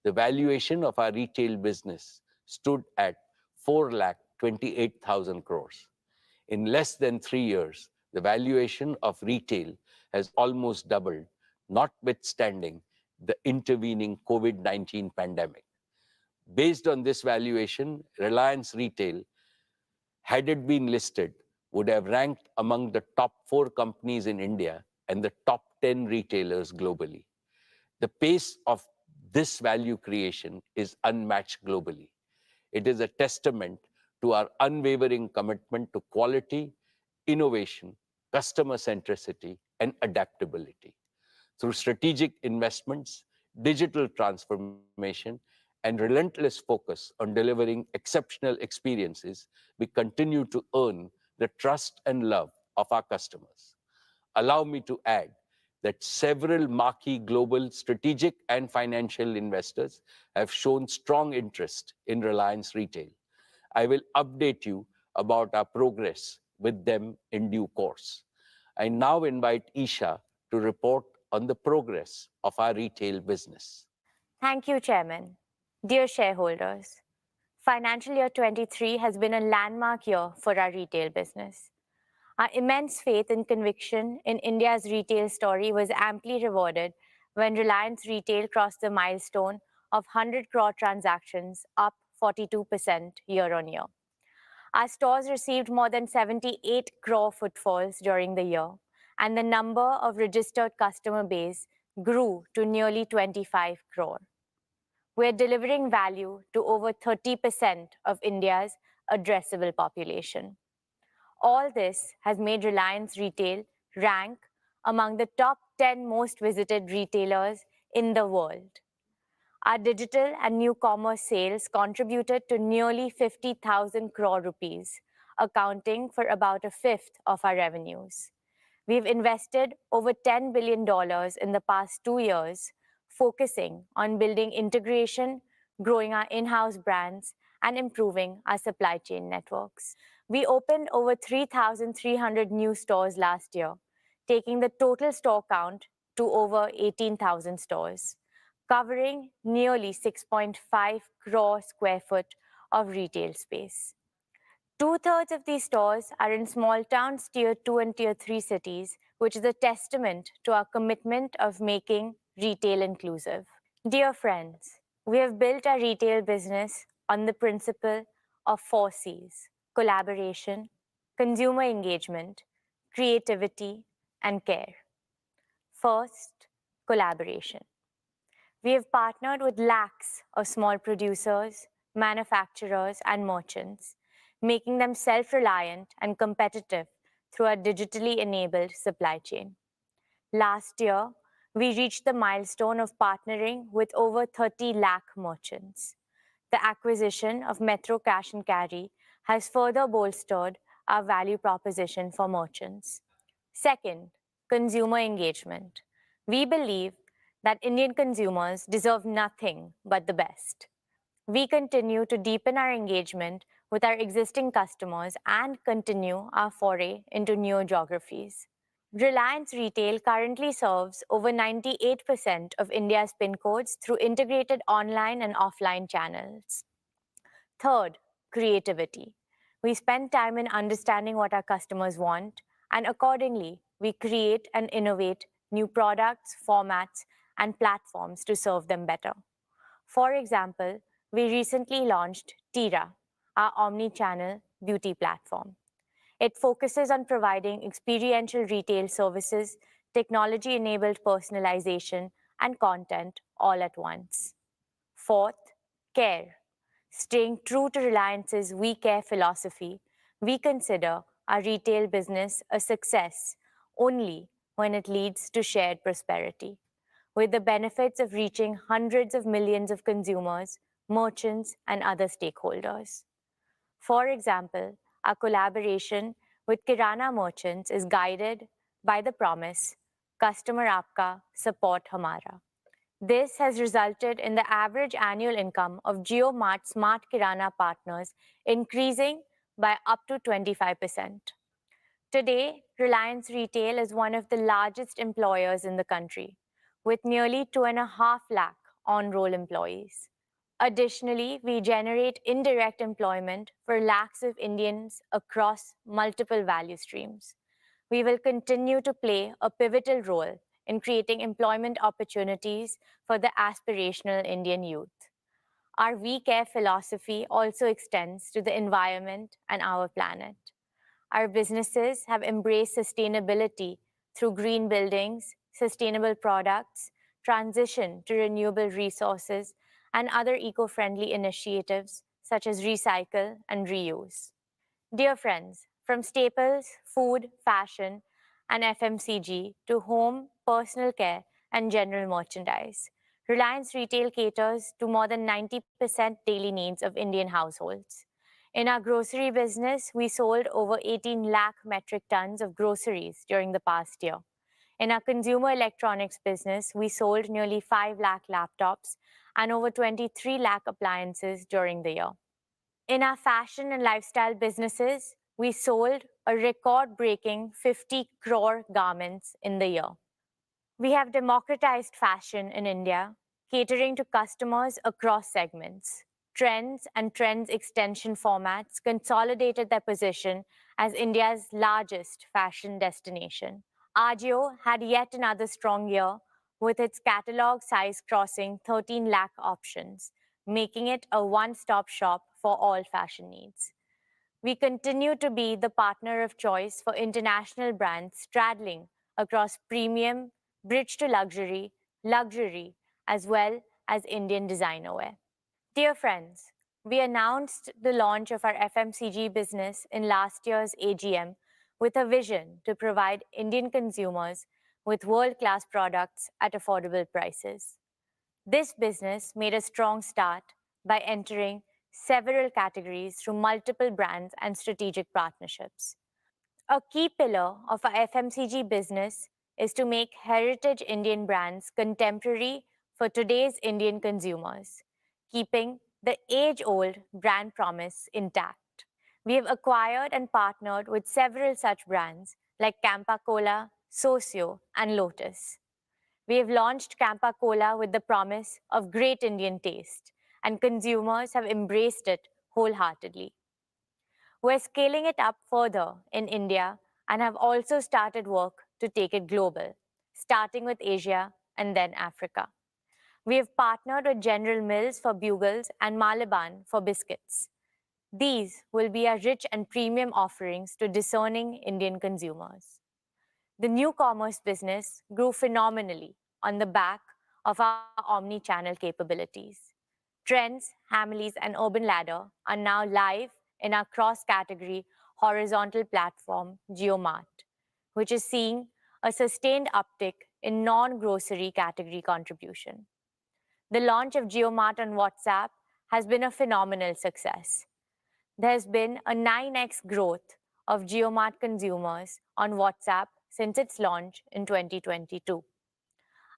the valuation of our retail business stood at 4,28,000 crores. In less than 3 years, the valuation of retail has almost doubled, notwithstanding the intervening COVID-19 pandemic. Based on this valuation, Reliance Retail, had it been listed, would have ranked among the top 4 companies in India and the top 10 retailers globally. The pace of this value creation is unmatched globally. It is a testament to our unwavering commitment to quality, innovation, customer centricity, and adaptability. Through strategic investments, digital transformation, and relentless focus on delivering exceptional experiences, we continue to earn the trust and love of our customers. Allow me to add that several marquee global strategic and financial investors have shown strong interest in Reliance Retail. I will update you about our progress with them in due course. I now invite Isha to report on the progress of our retail business. Thank you, Chairman. Dear shareholders, financial year 23 has been a landmark year for our retail business. Our immense faith and conviction in India's retail story was amply rewarded when Reliance Retail crossed the milestone of 100 crore transactions, up 42% year-on-year. Our stores received more than 78 crore footfalls during the year, and the number of registered customer base grew to nearly 25 crore. We're delivering value to over 30% of India's addressable population. All this has made Reliance Retail rank among the top 10 most visited retailers in the world. Our digital and new commerce sales contributed to nearly 50,000 crore rupees, accounting for about a fifth of our revenues. We've invested over $10 billion in the past 2 years, focusing on building integration, growing our in-house brands, and improving our supply chain networks. We opened over 3,300 new stores last year, taking the total store count to over 18,000 stores, covering nearly 6.5 crore square foot of retail space. 2/3 of these stores are in small towns, tier 2 and tier 3 cities, which is a testament to our commitment of making retail inclusive. Dear friends, we have built our retail business on the principle of 4 C's: collaboration, consumer engagement, creativity, and care. First, collaboration. We have partnered with lakhs of small producers, manufacturers, and merchants, making them self-reliant and competitive through our digitally enabled supply chain. Last year, we reached the milestone of partnering with over 30 lakh merchants. The acquisition of Metro Cash and Carry has further bolstered our value proposition for merchants. Second, consumer engagement. We believe that Indian consumers deserve nothing but the best. We continue to deepen our engagement with our existing customers and continue our foray into new geographies. Reliance Retail currently serves over 98% of India's PIN codes through integrated online and offline channels. Third, creativity. We spend time in understanding what our customers want, and accordingly, we create and innovate new products, formats, and platforms to serve them better. For example, we recently launched Tira, our omni-channel beauty platform. It focuses on providing experiential retail services, technology-enabled personalization, and content all at once. Fourth, care. Staying true to Reliance's We Care philosophy, we consider our retail business a success only when it leads to shared prosperity, with the benefits of reaching hundreds of millions of consumers, merchants, and other stakeholders. For example, our collaboration with Kirana merchants is guided by the promise, Customer Aapka, Support Hamara. This has resulted in the average annual income of JioMart Smart Kirana partners increasing by up to 25%. Today, Reliance Retail is one of the largest employers in the country, with nearly 2.5 lakh on-roll employees. Additionally, we generate indirect employment for lakhs of Indians across multiple value streams. We will continue to play a pivotal role in creating employment opportunities for the aspirational Indian youth. Our We Care philosophy also extends to the environment and our planet. Our businesses have embraced sustainability through green buildings, sustainable products, transition to renewable resources, and other eco-friendly initiatives such as recycle and reuse. Dear friends, from staples, food, fashion, and FMCG to home, personal care, and general merchandise, Reliance Retail caters to more than 90% daily needs of Indian households. In our grocery business, we sold over 18 lakh metric tons of groceries during the past year. In our consumer electronics business, we sold nearly 5 lakh laptops and over 23 lakh appliances during the year. In our fashion and lifestyle businesses, we sold a record-breaking 50 crore garments in the year. We have democratized fashion in India, catering to customers across segments. Trends and Trends extension formats consolidated their position as India's largest fashion destination. Ajio had yet another strong year, with its catalog size crossing 13 lakh options, making it a one-stop shop for all fashion needs. We continue to be the partner of choice for international brands straddling across premium, bridge to luxury, as well as Indian designer wear. Dear friends, we announced the launch of our FMCG business in last year's AGM with a vision to provide Indian consumers with world-class products at affordable prices. This business made a strong start by entering several categories through multiple brands and strategic partnerships. A key pillar of our FMCG business is to make heritage Indian brands contemporary for today's Indian consumers, keeping the age-old brand promise intact. We have acquired and partnered with several such brands like Campa Cola, Socio, and Lotus. We have launched Campa Cola with the promise of great Indian taste, and consumers have embraced it wholeheartedly. We're scaling it up further in India and have also started work to take it global, starting with Asia and then Africa. We have partnered with General Mills for bugles and Malaban for biscuits. These will be our rich and premium offerings to discerning Indian consumers. The new commerce business grew phenomenally on the back of our omni-channel capabilities. Trends, Hamleys, and Urban Ladder are now live in our cross-category horizontal platform, JioMart, which is seeing a sustained uptick in non-grocery category contribution. The launch of JioMart on WhatsApp has been a phenomenal success. There has been a 9x growth of JioMart consumers on WhatsApp since its launch in 2022.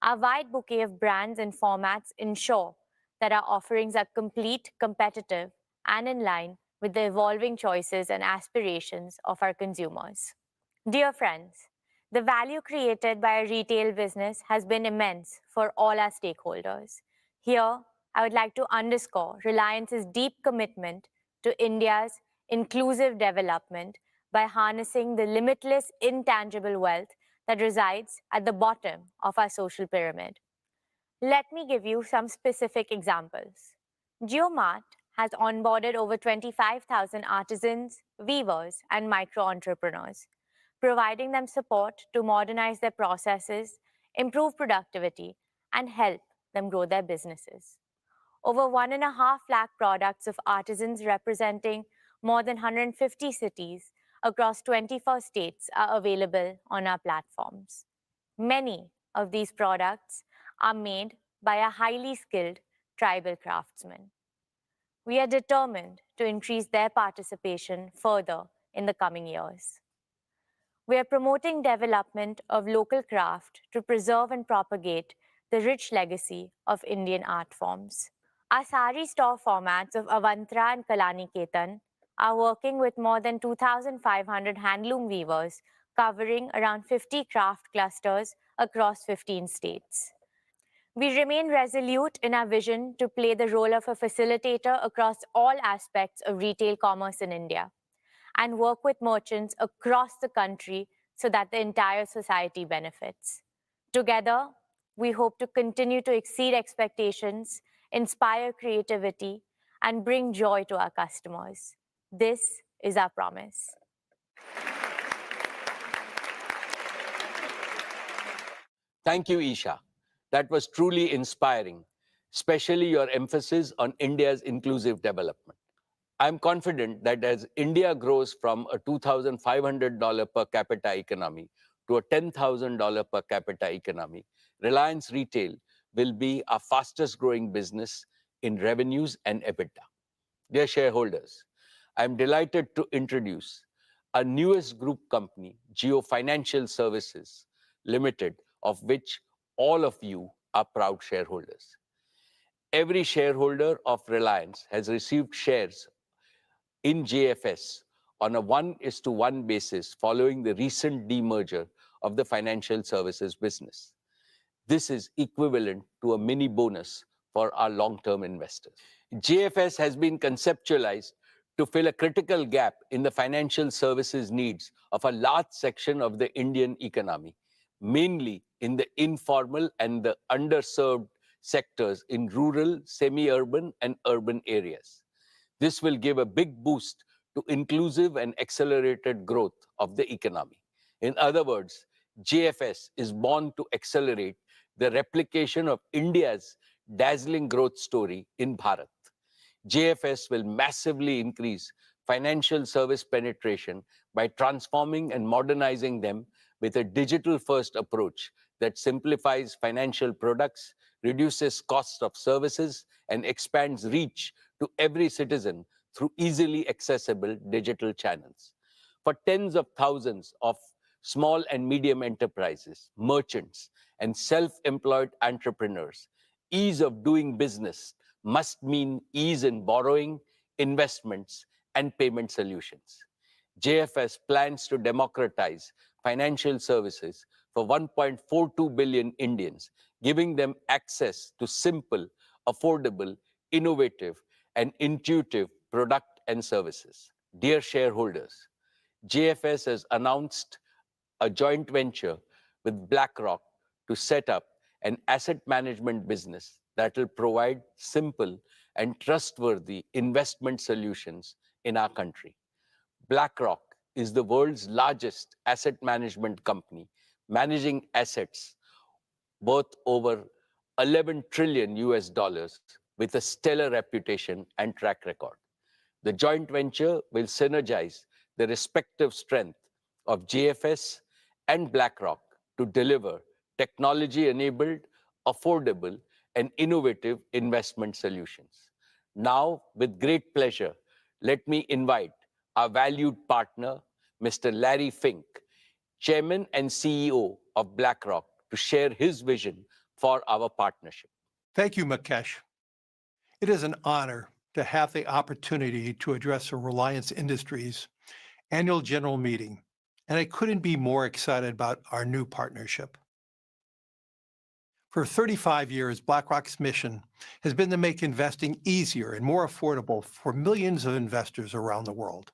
Our wide bouquet of brands and formats ensure that our offerings are complete, competitive, and in line with the evolving choices and aspirations of our consumers. Dear friends, the value created by our retail business has been immense for all our stakeholders. Here, I would like to underscore Reliance's deep commitment to India's inclusive development by harnessing the limitless intangible wealth that resides at the bottom of our social pyramid. Let me give you some specific examples. JioMart has onboarded over 25,000 artisans, weavers, and micro-entrepreneurs, providing them support to modernize their processes, improve productivity, and help them grow their businesses. Over 1.5 lakh products of artisans representing more than 150 cities across 24 states are available on our platforms. Many of these products are made by a highly skilled tribal craftsmen. We are determined to increase their participation further in the coming years. We are promoting development of local craft to preserve and propagate the rich legacy of Indian art forms. Our sari store formats of Avantra and Kalaniketan are working with more than 2,500 handloom weavers covering around 50 craft clusters across 15 states. We remain resolute in our vision to play the role of a facilitator across all aspects of retail commerce in India and work with merchants across the country so that the entire society benefits. Together, we hope to continue to exceed expectations, inspire creativity, and bring joy to our customers. This is our promise. Thank you, Isha. That was truly inspiring, especially your emphasis on India's inclusive development. I'm confident that as India grows from a $2,500 per capita economy to a $10,000 per capita economy, Reliance Retail will be our fastest growing business in revenues and EBITDA. Dear shareholders, I'm delighted to introduce our newest group company, Jio Financial Services Limited, of which all of you are proud shareholders. Every shareholder of Reliance has received shares in JFS on a 1:1 basis following the recent demerger of the financial services business. This is equivalent to a mini bonus for our long-term investors. JFS has been conceptualized to fill a critical gap in the financial services needs of a large section of the Indian economy, mainly in the informal and the underserved sectors in rural, semi-urban, and urban areas. This will give a big boost to inclusive and accelerated growth of the economy. In other words, JFS is born to accelerate the replication of India's dazzling growth story in Bharat. JFS will massively increase financial service penetration by transforming and modernizing them with a digital-first approach that simplifies financial products, reduces costs of services, and expands reach to every citizen through easily accessible digital channels. For tens of thousands of small and medium enterprises, merchants, and self-employed entrepreneurs, ease of doing business must mean ease in borrowing, investments, and payment solutions. JFS plans to democratize financial services for 1.42 billion Indians, giving them access to simple, affordable, innovative, and intuitive product and services. Dear shareholders, JFS has announced a joint venture with BlackRock to set up an asset management business that will provide simple and trustworthy investment solutions in our country. BlackRock is the world's largest asset management company, managing assets worth over 11 trillion US dollars with a stellar reputation and track record. The joint venture will synergize the respective strength of JFS and BlackRock to deliver technology-enabled, affordable, and innovative investment solutions. Now, with great pleasure, let me invite our valued partner, Mr. Larry Fink, Chairman and CEO of BlackRock, to share his vision for our partnership. Thank you, Mukesh. It is an honor to have the opportunity to address the Reliance Industries annual general meeting, and I couldn't be more excited about our new partnership. For 35 years, BlackRock's mission has been to make investing easier and more affordable for millions of investors around the world.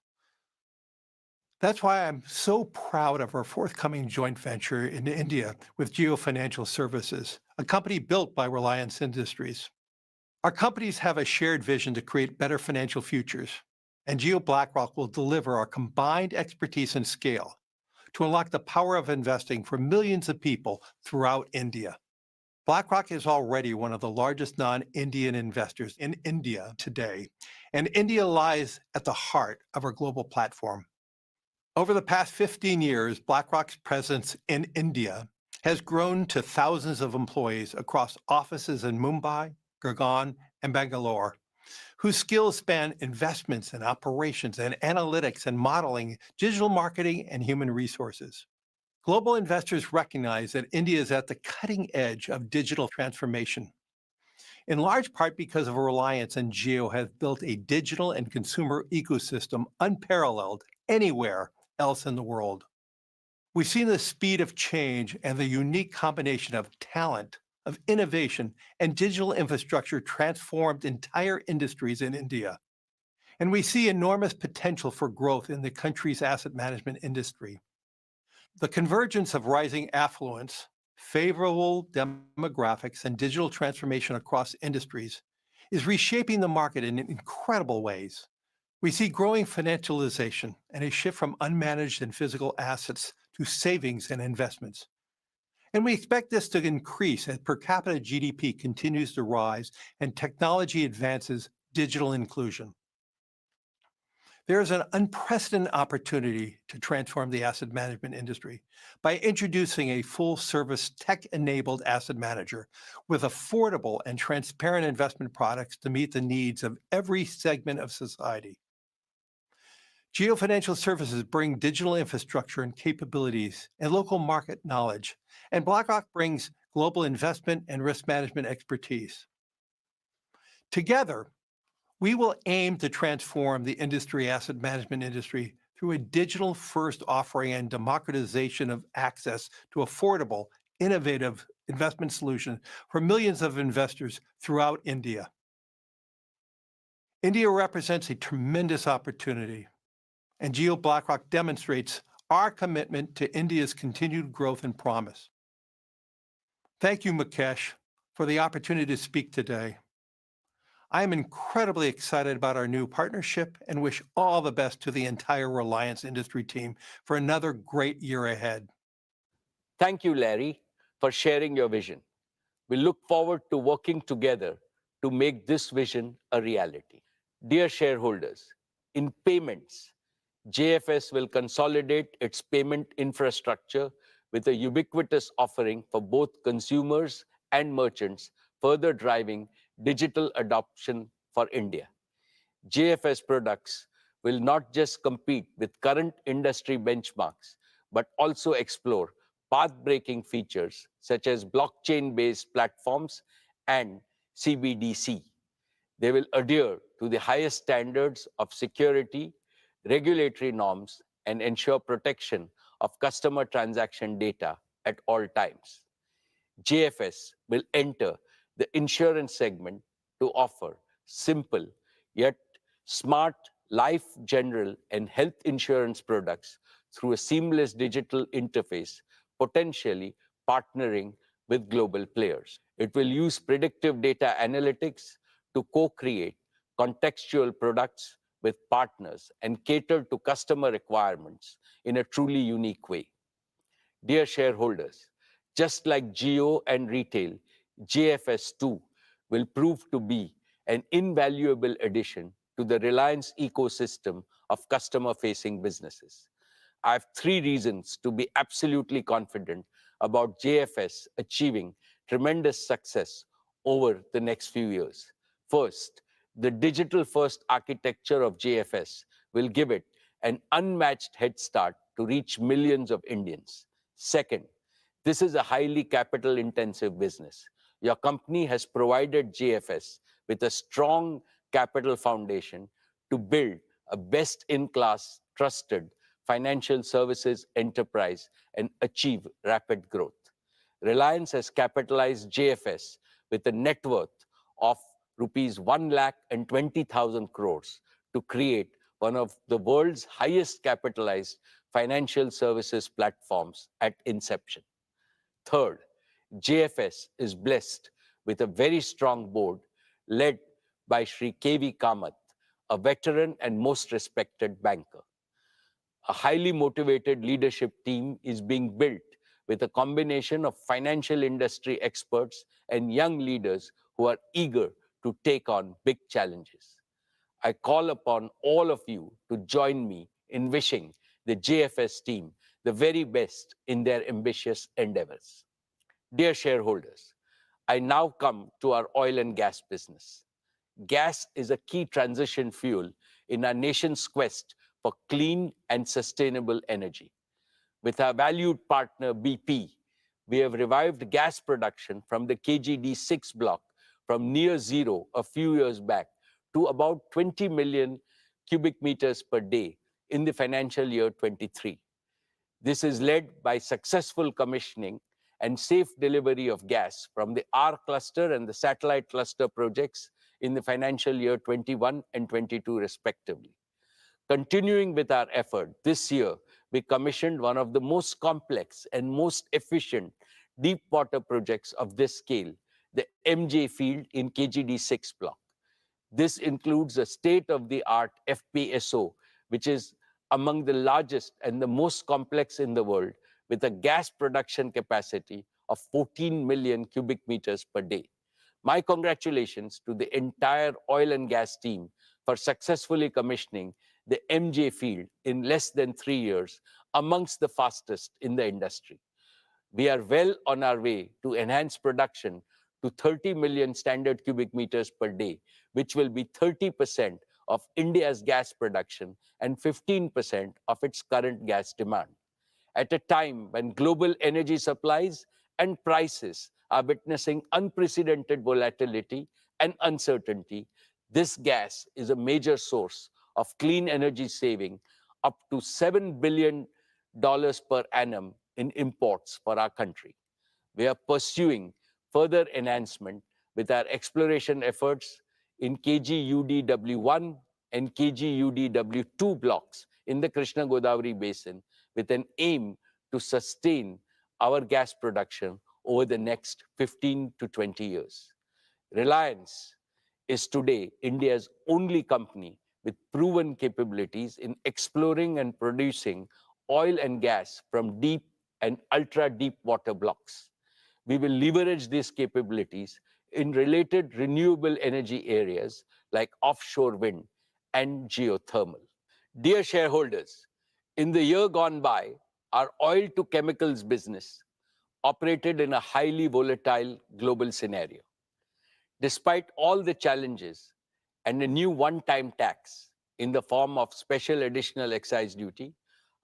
That's why I'm so proud of our forthcoming joint venture in India with Jio Financial Services, a company built by Reliance Industries. Our companies have a shared vision to create better financial futures, and Jio BlackRock will deliver our combined expertise and scale to unlock the power of investing for millions of people throughout India. BlackRock is already one of the largest non-Indian investors in India today, and India lies at the heart of our global platform. Over the past 15 years, BlackRock's presence in India has grown to thousands of employees across offices in Mumbai, Gurgaon, and Bangalore, whose skills span investments and operations and analytics and modeling, digital marketing, and human resources. Global investors recognize that India is at the cutting edge of digital transformation, in large part because of Reliance and Jio have built a digital and consumer ecosystem unparalleled anywhere else in the world. We've seen the speed of change and the unique combination of talent, of innovation, and digital infrastructure transformed entire industries in India. And we see enormous potential for growth in the country's asset management industry. The convergence of rising affluence, favorable demographics, and digital transformation across industries is reshaping the market in incredible ways. We see growing financialization and a shift from unmanaged and physical assets to savings and investments. And we expect this to increase as per capita GDP continues to rise and technology advances digital inclusion. There is an unprecedented opportunity to transform the asset management industry by introducing a full-service tech-enabled asset manager with affordable and transparent investment products to meet the needs of every segment of society. Jio Financial Services bring digital infrastructure and capabilities and local market knowledge, and BlackRock brings global investment and risk management expertise. Together, we will aim to transform the asset management industry through a digital-first offering and democratization of access to affordable, innovative investment solutions for millions of investors throughout India. India represents a tremendous opportunity, and Jio BlackRock demonstrates our commitment to India's continued growth and promise. Thank you, Mukesh, for the opportunity to speak today. I am incredibly excited about our new partnership and wish all the best to the entire Reliance industry team for another great year ahead. Thank you, Larry, for sharing your vision. We look forward to working together to make this vision a reality. Dear shareholders, in payments, JFS will consolidate its payment infrastructure with a ubiquitous offering for both consumers and merchants, further driving digital adoption for India. JFS products will not just compete with current industry benchmarks, but also explore path-breaking features such as blockchain-based platforms and CBDC. They will adhere to the highest standards of security, regulatory norms, and ensure protection of customer transaction data at all times. JFS will enter the insurance segment to offer simple yet smart life, general, and health insurance products through a seamless digital interface, potentially partnering with global players. It will use predictive data analytics to co-create contextual products with partners and cater to customer requirements in a truly unique way. Dear shareholders, just like Jio and retail, JFS too will prove to be an invaluable addition to the Reliance ecosystem of customer-facing businesses. I have 3 reasons to be absolutely confident about JFS achieving tremendous success over the next few years. First, the digital-first architecture of JFS will give it an unmatched head start to reach millions of Indians. Second, this is a highly capital-intensive business. Your company has provided JFS with a strong capital foundation to build a best-in-class, trusted financial services enterprise and achieve rapid growth. Reliance has capitalized JFS with a net worth of rupees 1,20,000 crores to create one of the world's highest capitalized financial services platforms at inception. Third, JFS is blessed with a very strong board led by Shri K.V. Kamath, a veteran and most respected banker. A highly motivated leadership team is being built with a combination of financial industry experts and young leaders who are eager to take on big challenges. I call upon all of you to join me in wishing the JFS team the very best in their ambitious endeavors. Dear shareholders, I now come to our oil and gas business. Gas is a key transition fuel in our nation's quest for clean and sustainable energy. With our valued partner BP, we have revived gas production from the KGD6 block from near zero a few years back to about 20 million cubic meters per day in the financial year 23. This is led by successful commissioning and safe delivery of gas from the R cluster and the satellite cluster projects in the financial year 21 and 22 respectively. Continuing with our effort, this year we commissioned one of the most complex and most efficient deep water projects of this scale, the MJ field in KGD6 block. This includes a state-of-the-art FPSO, which is among the largest and the most complex in the world, with a gas production capacity of 14 million cubic meters per day. My congratulations to the entire oil and gas team for successfully commissioning the MJ field in less than 3 years, amongst the fastest in the industry. We are well on our way to enhance production to 30 million standard cubic meters per day, which will be 30% of India's gas production and 15% of its current gas demand. At a time when global energy supplies and prices are witnessing unprecedented volatility and uncertainty, this gas is a major source of clean energy saving, up to $7 billion per annum in imports for our country. We are pursuing further enhancement with our exploration efforts in KGUDW1 and KGUDW2 blocks in the Krishna Godavari basin, with an aim to sustain our gas production over the next 15 to 20 years. Reliance is today India's only company with proven capabilities in exploring and producing oil and gas from deep and ultra-deep water blocks. We will leverage these capabilities in related renewable energy areas like offshore wind and geothermal. Dear shareholders, in the year gone by, our oil to chemicals business operated in a highly volatile global scenario. Despite all the challenges and a new one-time tax in the form of special additional excise duty,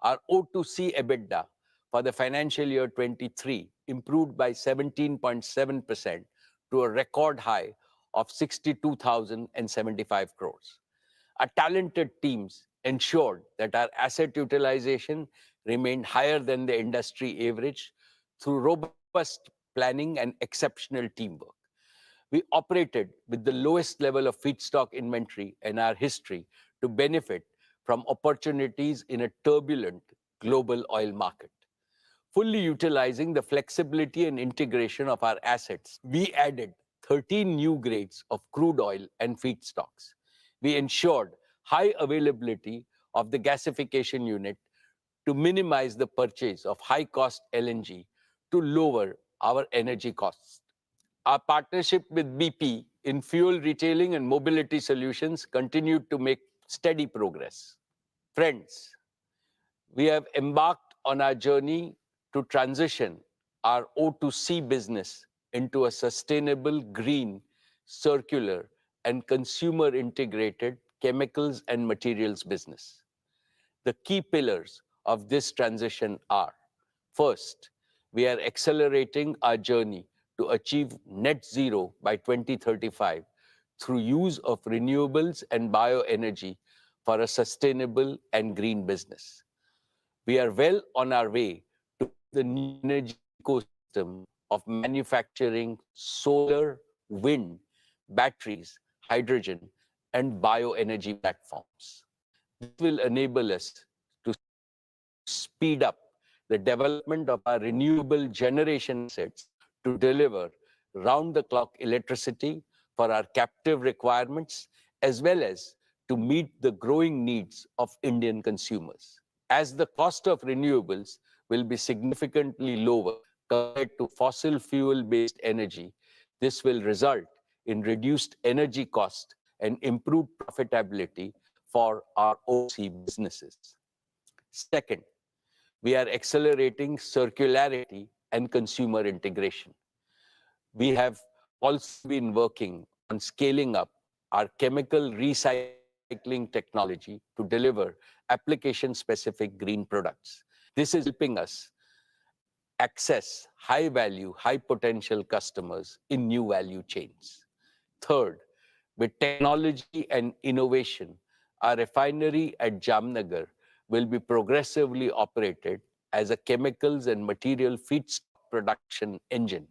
our O2C EBITDA for the financial year 23 improved by 17.7% to a record high of 62,075 crores. Our talented teams ensured that our asset utilization remained higher than the industry average through robust planning and exceptional teamwork. We operated with the lowest level of feedstock inventory in our history to benefit from opportunities in a turbulent global oil market. Fully utilizing the flexibility and integration of our assets, we added 13 new grades of crude oil and feedstocks. We ensured high availability of the gasification unit to minimize the purchase of high-cost LNG to lower our energy costs. Our partnership with BP in fuel retailing and mobility solutions continued to make steady progress. Friends, we have embarked on our journey to transition our O2C business into a sustainable, green, circular, and consumer-integrated chemicals and materials business. The key pillars of this transition are: first, we are accelerating our journey to achieve net zero by 2035 through use of renewables and bioenergy for a sustainable and green business. We are well on our way to the new energy ecosystem of manufacturing solar, wind, batteries, hydrogen, and bioenergy platforms. This will enable us to speed up the development of our renewable generation assets to deliver round-the-clock electricity for our captive requirements, as well as to meet the growing needs of Indian consumers. As the cost of renewables will be significantly lower compared to fossil fuel-based energy, this will result in reduced energy cost and improved profitability for our OC businesses. Second, we are accelerating circularity and consumer integration. We have also been working on scaling up our chemical recycling technology to deliver application-specific green products. This is helping us access high-value, high-potential customers in new value chains. Third, with technology and innovation, our refinery at Jamnagar will be progressively operated as a chemicals and material feedstock production engine.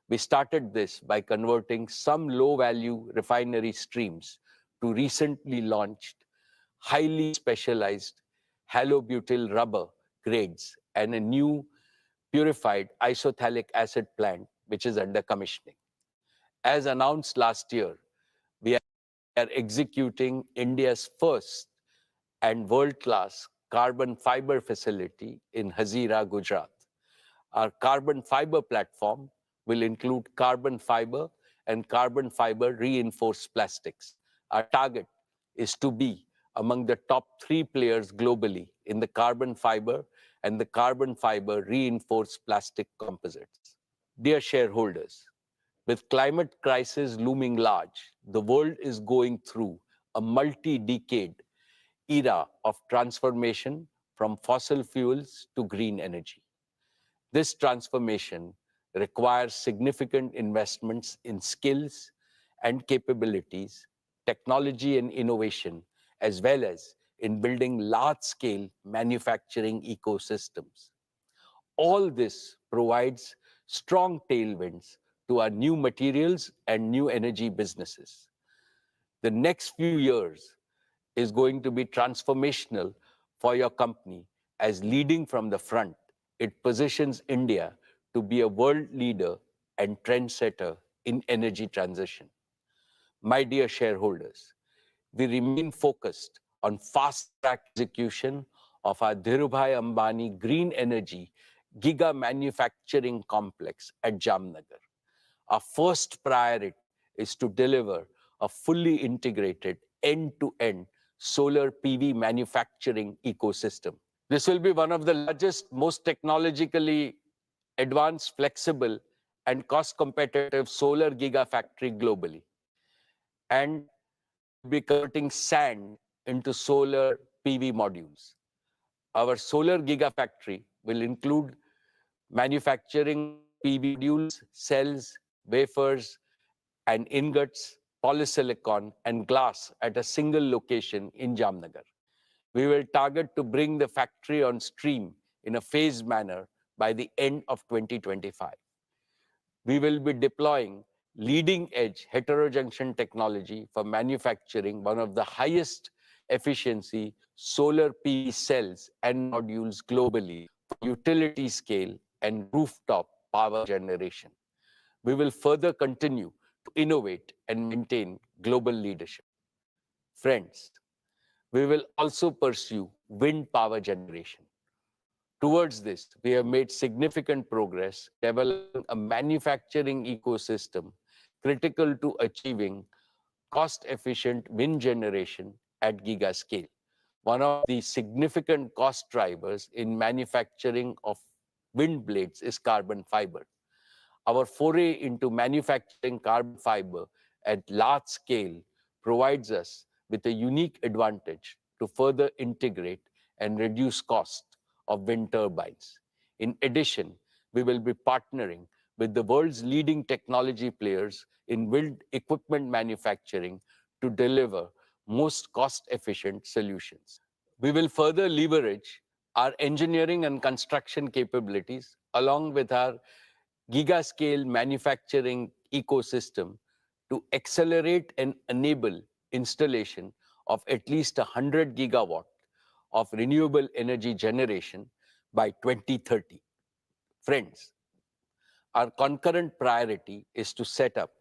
We started this by converting some low-value refinery streams to recently launched, highly specialized halobutyl rubber grades and a new purified isophthalic acid plant, which is under commissioning. As announced last year, we are executing India's first and world-class carbon fiber facility in Hazira, Gujarat. Our carbon fiber platform will include carbon fiber and carbon fiber reinforced plastics. Our target is to be among the top 3 players globally in the carbon fiber and the carbon fiber reinforced plastic composites. Dear shareholders, with climate crisis looming large, the world is going through a multi-decade era of transformation from fossil fuels to green energy. This transformation requires significant investments in skills and capabilities, technology and innovation, as well as in building large-scale manufacturing ecosystems. All this provides strong tailwinds to our new materials and new energy businesses. The next few years is going to be transformational for your company as leading from the front. It positions India to be a world leader and trendsetter in energy transition. My dear shareholders, we remain focused on fast-track execution of our Dhirubhai Ambani Green Energy Giga Manufacturing Complex at Jamnagar. Our first priority is to deliver a fully integrated end-to-end solar PV manufacturing ecosystem. This will be one of the largest, most technologically advanced, flexible, and cost-competitive solar gigafactory globally. And be converting sand into solar PV modules. Our solar gigafactory will include manufacturing PV modules, cells, wafers, and ingots, polysilicon, and glass at a single location in Jamnagar. We will target to bring the factory on stream in a phased manner by the end of 2025. We will be deploying leading-edge heterojunction technology for manufacturing one of the highest efficiency solar PV cells and modules globally for utility scale and rooftop power generation. We will further continue to innovate and maintain global leadership. Friends, we will also pursue wind power generation. Towards this, we have made significant progress developing a manufacturing ecosystem critical to achieving cost-efficient wind generation at giga scale. One of the significant cost drivers in manufacturing of wind blades is carbon fiber. Our foray into manufacturing carbon fiber at large scale provides us with a unique advantage to further integrate and reduce cost of wind turbines. In addition, we will be partnering with the world's leading technology players in wind equipment manufacturing to deliver most cost-efficient solutions. We will further leverage our engineering and construction capabilities along with our giga-scale manufacturing ecosystem to accelerate and enable installation of at least 100 gigawatt of renewable energy generation by 2030. Friends, our concurrent priority is to set up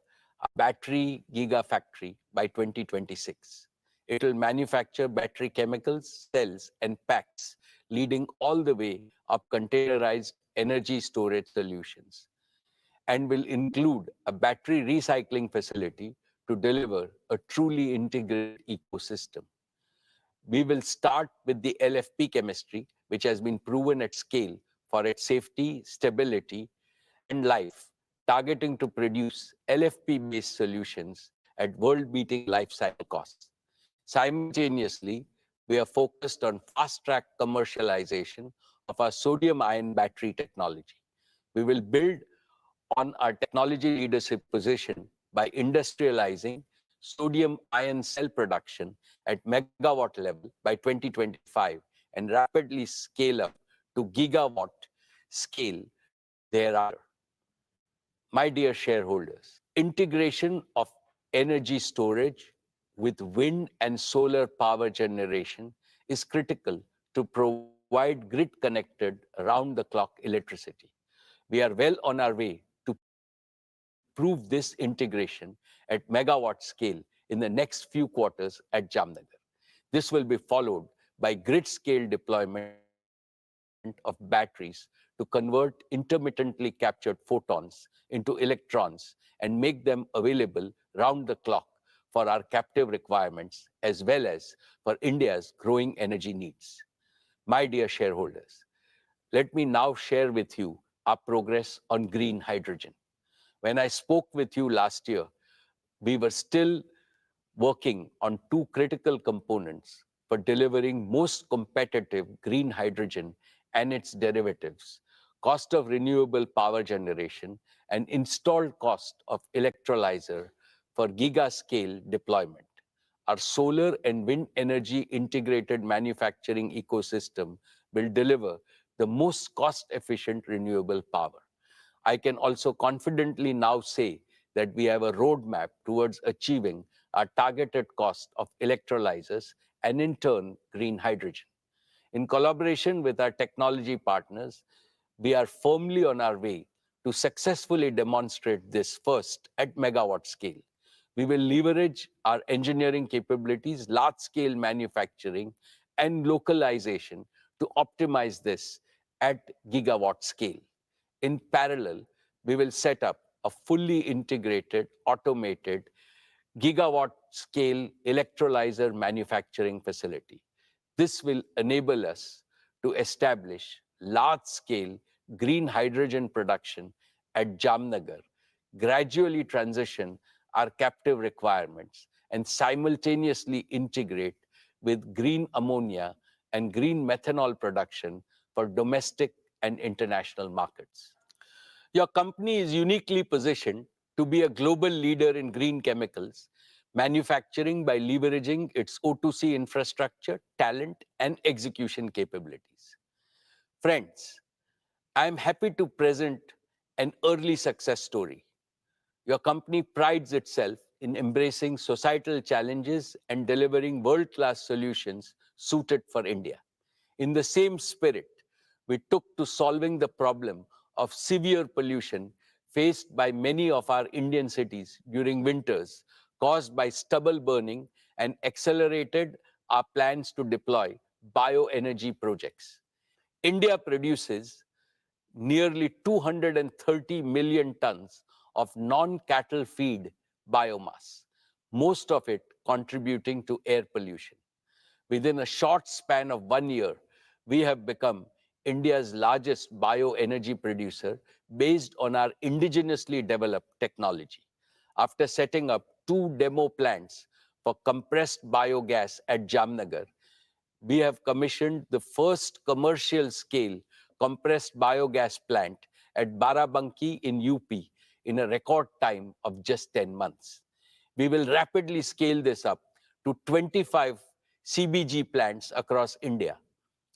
a battery gigafactory by 2026. It will manufacture battery chemicals, cells, and packs, leading all the way up containerized energy storage solutions, and will include a battery recycling facility to deliver a truly integrated ecosystem. We will start with the LFP chemistry, which has been proven at scale for its safety, stability, and life, targeting to produce LFP-based solutions at world-beating life cycle costs. Simultaneously, we are focused on fast-track commercialization of our sodium-ion battery technology. We will build on our technology leadership position by industrializing sodium-ion cell production at megawatt level by 2025 and rapidly scale up to gigawatt scale thereafter. My dear shareholders, integration of energy storage with wind and solar power generation is critical to provide grid-connected, round-the-clock electricity. We are well on our way to prove this integration at megawatt scale in the next few quarters at Jamnagar. This will be followed by grid-scale deployment of batteries to convert intermittently captured photons into electrons and make them available round the clock for our captive requirements as well as for India's growing energy needs. My dear shareholders, let me now share with you our progress on green hydrogen. When I spoke with you last year, we were still working on two critical components for delivering most competitive green hydrogen and its derivatives: cost of renewable power generation and installed cost of electrolyzer for giga-scale deployment. Our solar and wind energy integrated manufacturing ecosystem will deliver the most cost-efficient renewable power. I can also confidently now say that we have a roadmap towards achieving our targeted cost of electrolyzers and in turn, green hydrogen. In collaboration with our technology partners, we are firmly on our way to successfully demonstrate this first at megawatt scale. We will leverage our engineering capabilities, large-scale manufacturing, and localization to optimize this at gigawatt scale. In parallel, we will set up a fully integrated, automated, gigawatt-scale electrolyzer manufacturing facility. This will enable us to establish large-scale green hydrogen production at Jamnagar, gradually transition our captive requirements, and simultaneously integrate with green ammonia and green methanol production for domestic and international markets. Your company is uniquely positioned to be a global leader in green chemicals, manufacturing by leveraging its O2C infrastructure, talent, and execution capabilities. Friends, I am happy to present an early success story. Your company prides itself in embracing societal challenges and delivering world-class solutions suited for India. In the same spirit, we took to solving the problem of severe pollution faced by many of our Indian cities during winters caused by stubble burning and accelerated our plans to deploy bioenergy projects. India produces nearly 230 million tons of non-cattle feed biomass, most of it contributing to air pollution. Within a short span of 1 year, we have become India's largest bioenergy producer based on our indigenously developed technology. After setting up 2 demo plants for compressed biogas at Jamnagar, we have commissioned the first commercial scale compressed biogas plant at Barabanki in UP in a record time of just 10 months. We will rapidly scale this up to 25 CBG plants across India.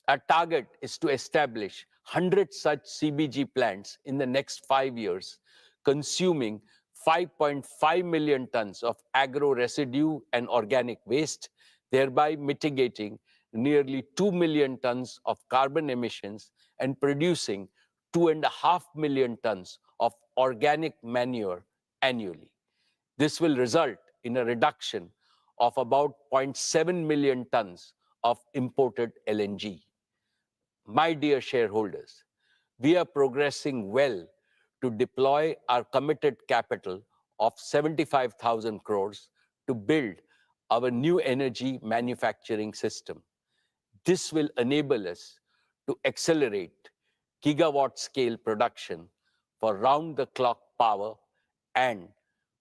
Our target is to establish 100 such CBG plants in the next 5 years, consuming 5.5 million tons of agro residue and organic waste, thereby mitigating nearly 2 million tons of carbon emissions and producing 2.5 million tons of organic manure annually. This will result in a reduction of about 0.7 million tons of imported LNG. My dear shareholders, we are progressing well to deploy our committed capital of 75,000 crores to build our new energy manufacturing system. This will enable us to accelerate gigawatt scale production for round the clock power and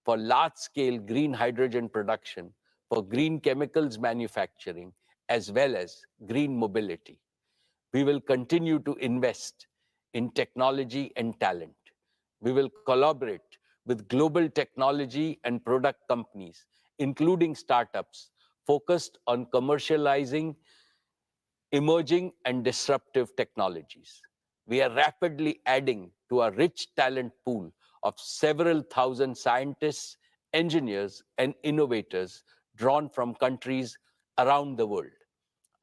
for large scale green hydrogen production for green chemicals manufacturing as well as green mobility. We will continue to invest in technology and talent. We will collaborate with global technology and product companies, including startups, focused on commercializing emerging and disruptive technologies. We are rapidly adding to our rich talent pool of several thousand scientists, engineers, and innovators drawn from countries around the world.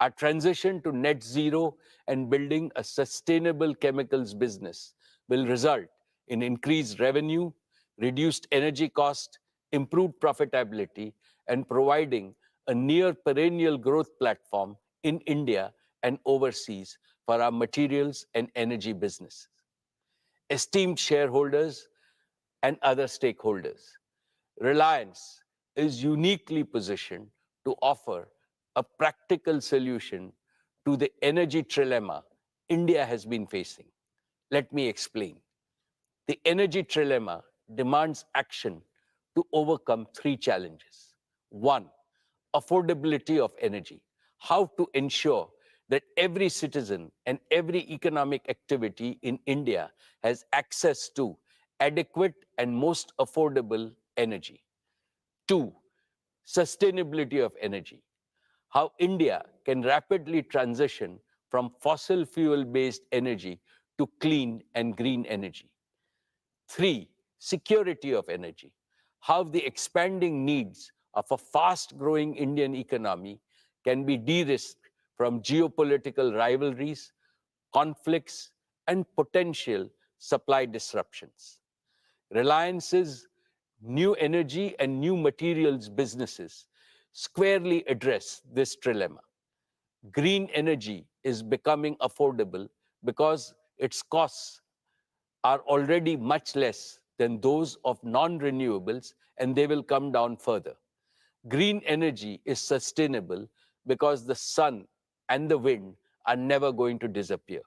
Our transition to net zero and building a sustainable chemicals business will result in increased revenue, reduced energy cost, improved profitability, and providing a near perennial growth platform in India and overseas for our materials and energy businesses. Esteemed shareholders and other stakeholders, Reliance is uniquely positioned to offer a practical solution to the energy trilemma India has been facing. Let me explain. The energy trilemma demands action to overcome three challenges. One, affordability of energy. How to ensure that every citizen and every economic activity in India has access to adequate and most affordable energy. Two, sustainability of energy. How India can rapidly transition from fossil fuel based energy to clean and green energy. Three, security of energy. How the expanding needs of a fast growing Indian economy can be de risked from geopolitical rivalries, conflicts, and potential supply disruptions. Reliance's new energy and new materials businesses squarely address this trilemma. Green energy is becoming affordable because its costs are already much less than those of non-renewables, and they will come down further. Green energy is sustainable because the sun and the wind are never going to disappear.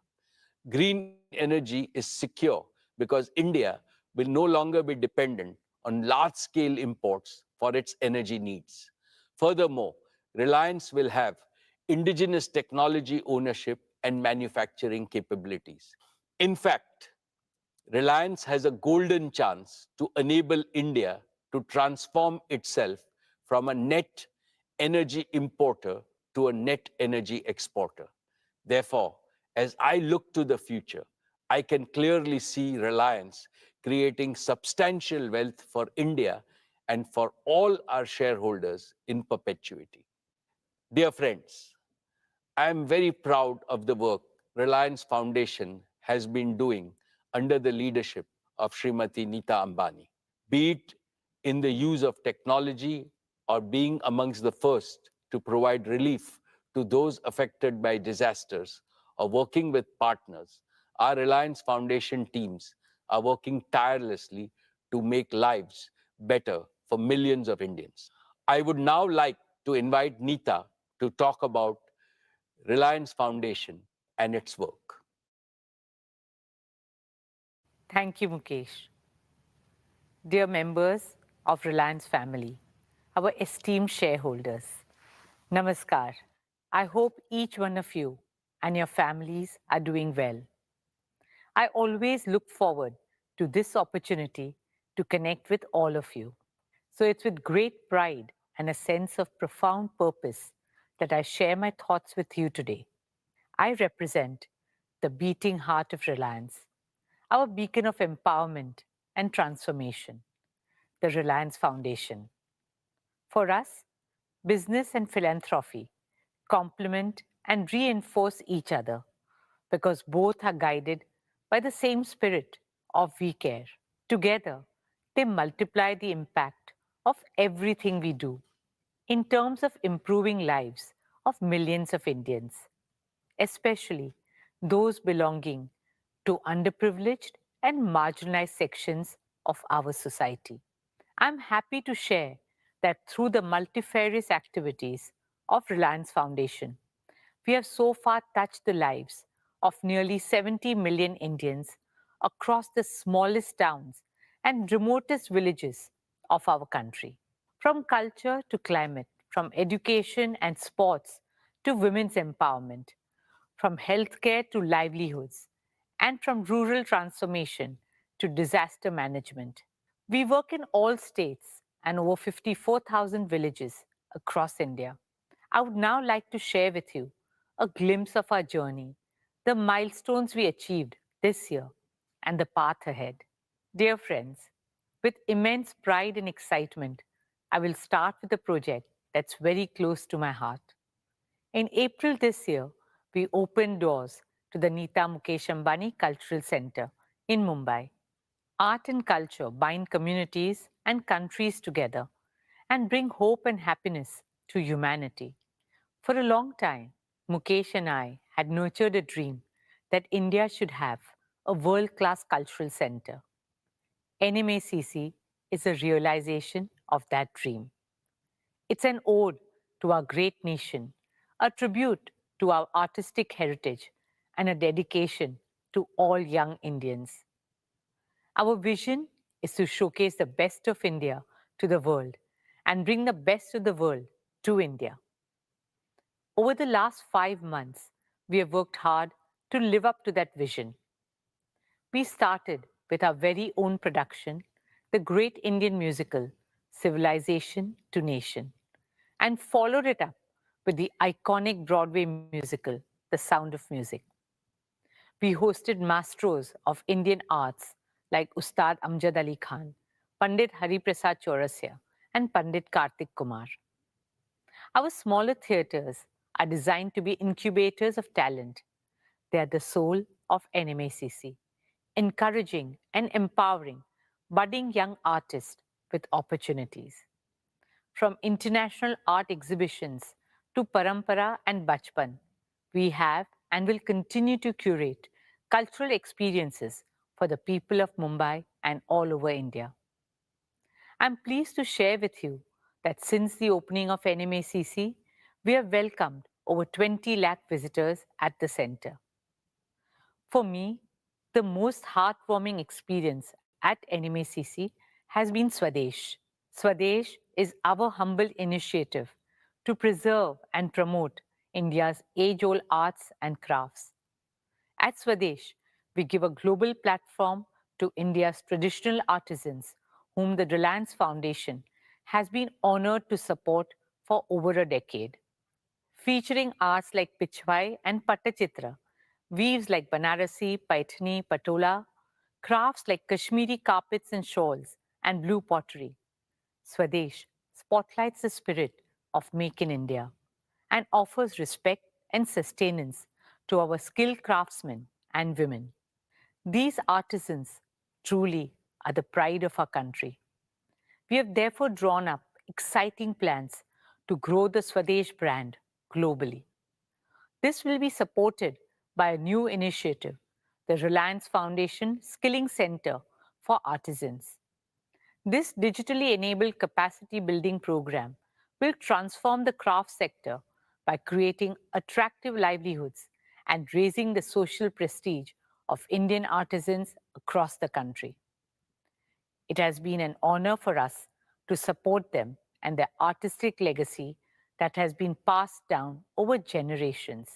Green energy is secure because India will no longer be dependent on large-scale imports for its energy needs. Furthermore, Reliance will have indigenous technology ownership and manufacturing capabilities. In fact, Reliance has a golden chance to enable India to transform itself from a net energy importer to a net energy exporter. Therefore, as I look to the future, I can clearly see Reliance creating substantial wealth for India and for all our shareholders in perpetuity. Dear friends, I am very proud of the work Reliance Foundation has been doing under the leadership of Srimati Nita Ambani, be it in the use of technology or being amongst the first to provide relief to those affected by disasters or working with partners. Our Reliance Foundation teams are working tirelessly to make lives better for millions of Indians. I would now like to invite Nita to talk about Reliance Foundation and its work. Thank you, Mukesh. Dear members of Reliance family, our esteemed shareholders, Namaskar. I hope each one of you and your families are doing well. I always look forward to this opportunity to connect with all of you. So it's with great pride and a sense of profound purpose that I share my thoughts with you today. I represent the beating heart of Reliance, our beacon of empowerment and transformation, the Reliance Foundation. For us, business and philanthropy complement and reinforce each other because both are guided by the same spirit of we care. Together, they multiply the impact of everything we do in terms of improving lives of millions of Indians, especially those belonging to underprivileged and marginalized sections of our society. I'm happy to share that through the multifarious activities of Reliance Foundation, we have so far touched the lives of nearly 70 million Indians across the smallest towns and remotest villages of our country. From culture to climate, from education and sports to women's empowerment, from healthcare to livelihoods, and from rural transformation to disaster management. We work in all states and over 54,000 villages across India. I would now like to share with you a glimpse of our journey, the milestones we achieved this year, and the path ahead. Dear friends, with immense pride and excitement, I will start with a project that's very close to my heart. In April this year, we opened doors to the Nita Mukesh Ambani Cultural Center in Mumbai. Art and culture bind communities and countries together and bring hope and happiness to humanity. For a long time, Mukesh and I had nurtured a dream that India should have a world-class cultural center. NMACC is a realization of that dream. It's an ode to our great nation, a tribute to our artistic heritage, and a dedication to all young Indians. Our vision is to showcase the best of India to the world and bring the best of the world to India. Over the last 5 months, we have worked hard to live up to that vision. We started with our very own production, the great Indian musical, Civilization to Nation, and followed it up with the iconic Broadway musical, The Sound of Music. We hosted maestros of Indian arts like Ustad Amjad Ali Khan, Pandit Hari Prasad Chaurasya, and Pandit Kartik Kumar. Our smaller theatres are designed to be incubators of talent. They are the soul of NMACC, encouraging and empowering budding young artists with opportunities. From international art exhibitions to Parampara and Bachpan, we have and will continue to curate cultural experiences for the people of Mumbai and all over India. I'm pleased to share with you that since the opening of NMACC, we have welcomed over 20 lakh visitors at the center. For me, the most heartwarming experience at NMACC has been Swadesh. Swadesh is our humble initiative to preserve and promote India's age-old arts and crafts. At Swadesh, we give a global platform to India's traditional artisans, whom the Reliance Foundation has been honored to support for over a decade. Featuring arts like Pichwai and Pattachitra, weaves like Banarasi, Paithani, Patola, crafts like Kashmiri carpets and shawls, and blue pottery. Swadesh spotlights the spirit of Make in India and offers respect and sustenance to our skilled craftsmen and women. These artisans truly are the pride of our country. We have therefore drawn up exciting plans to grow the Swadesh brand globally. This will be supported by a new initiative, the Reliance Foundation Skilling Center for Artisans. This digitally enabled capacity building program will transform the craft sector by creating attractive livelihoods and raising the social prestige of Indian artisans across the country. It has been an honor for us to support them and their artistic legacy that has been passed down over generations.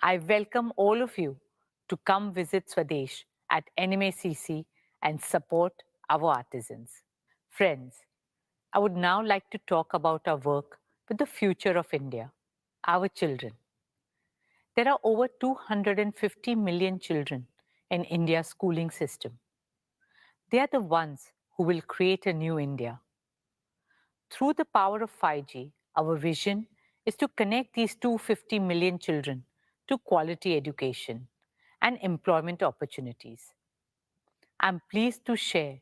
I welcome all of you to come visit Swadesh at NMACC and support our artisans. Friends, I would now like to talk about our work with the future of India, our children. There are over 250 million children in India's schooling system. They are the ones who will create a new India. Through the power of 5G, our vision is to connect these 250 million children to quality education and employment opportunities. I'm pleased to share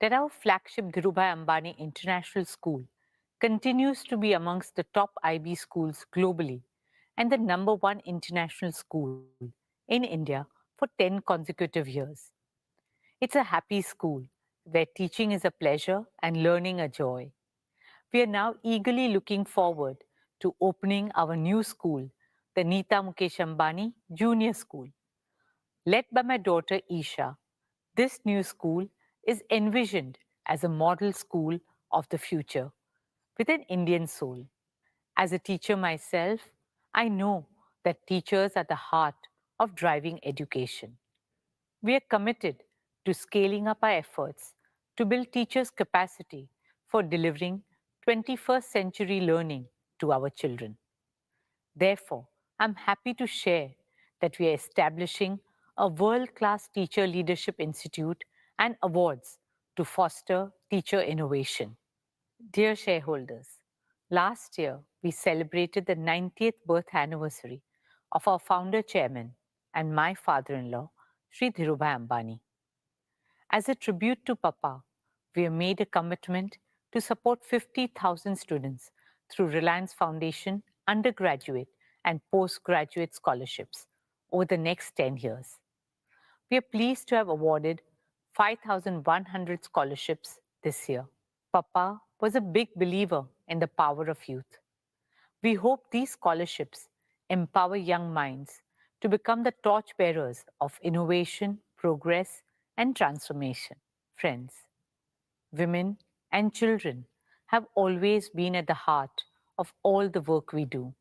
that our flagship Dhirubhai Ambani International School continues to be amongst the top IB schools globally and the #1 international school in India for 10 consecutive years. It's a happy school where teaching is a pleasure and learning a joy. We are now eagerly looking forward to opening our new school, the Nita Mukesh Ambani Junior School. Led by my daughter Isha, this new school is envisioned as a model school of the future with an Indian soul. As a teacher myself, I know that teachers are the heart of driving education. We are committed to scaling up our efforts to build teachers' capacity for delivering 21st century learning to our children. Therefore, I'm happy to share that we are establishing a world-class teacher leadership institute and awards to foster teacher innovation. Dear shareholders, last year we celebrated the 90th birth anniversary of our founder chairman and my father-in-law, Sri Dhirubhai Ambani. As a tribute to Papa, we have made a commitment to support 50,000 students through Reliance Foundation undergraduate and postgraduate scholarships over the next 10 years. We are pleased to have awarded 5,100 scholarships this year. Papa was a big believer in the power of youth. We hope these scholarships empower young minds to become the torchbearers of innovation, progress, and transformation. Friends, women, and children have always been at the heart of all the work we do.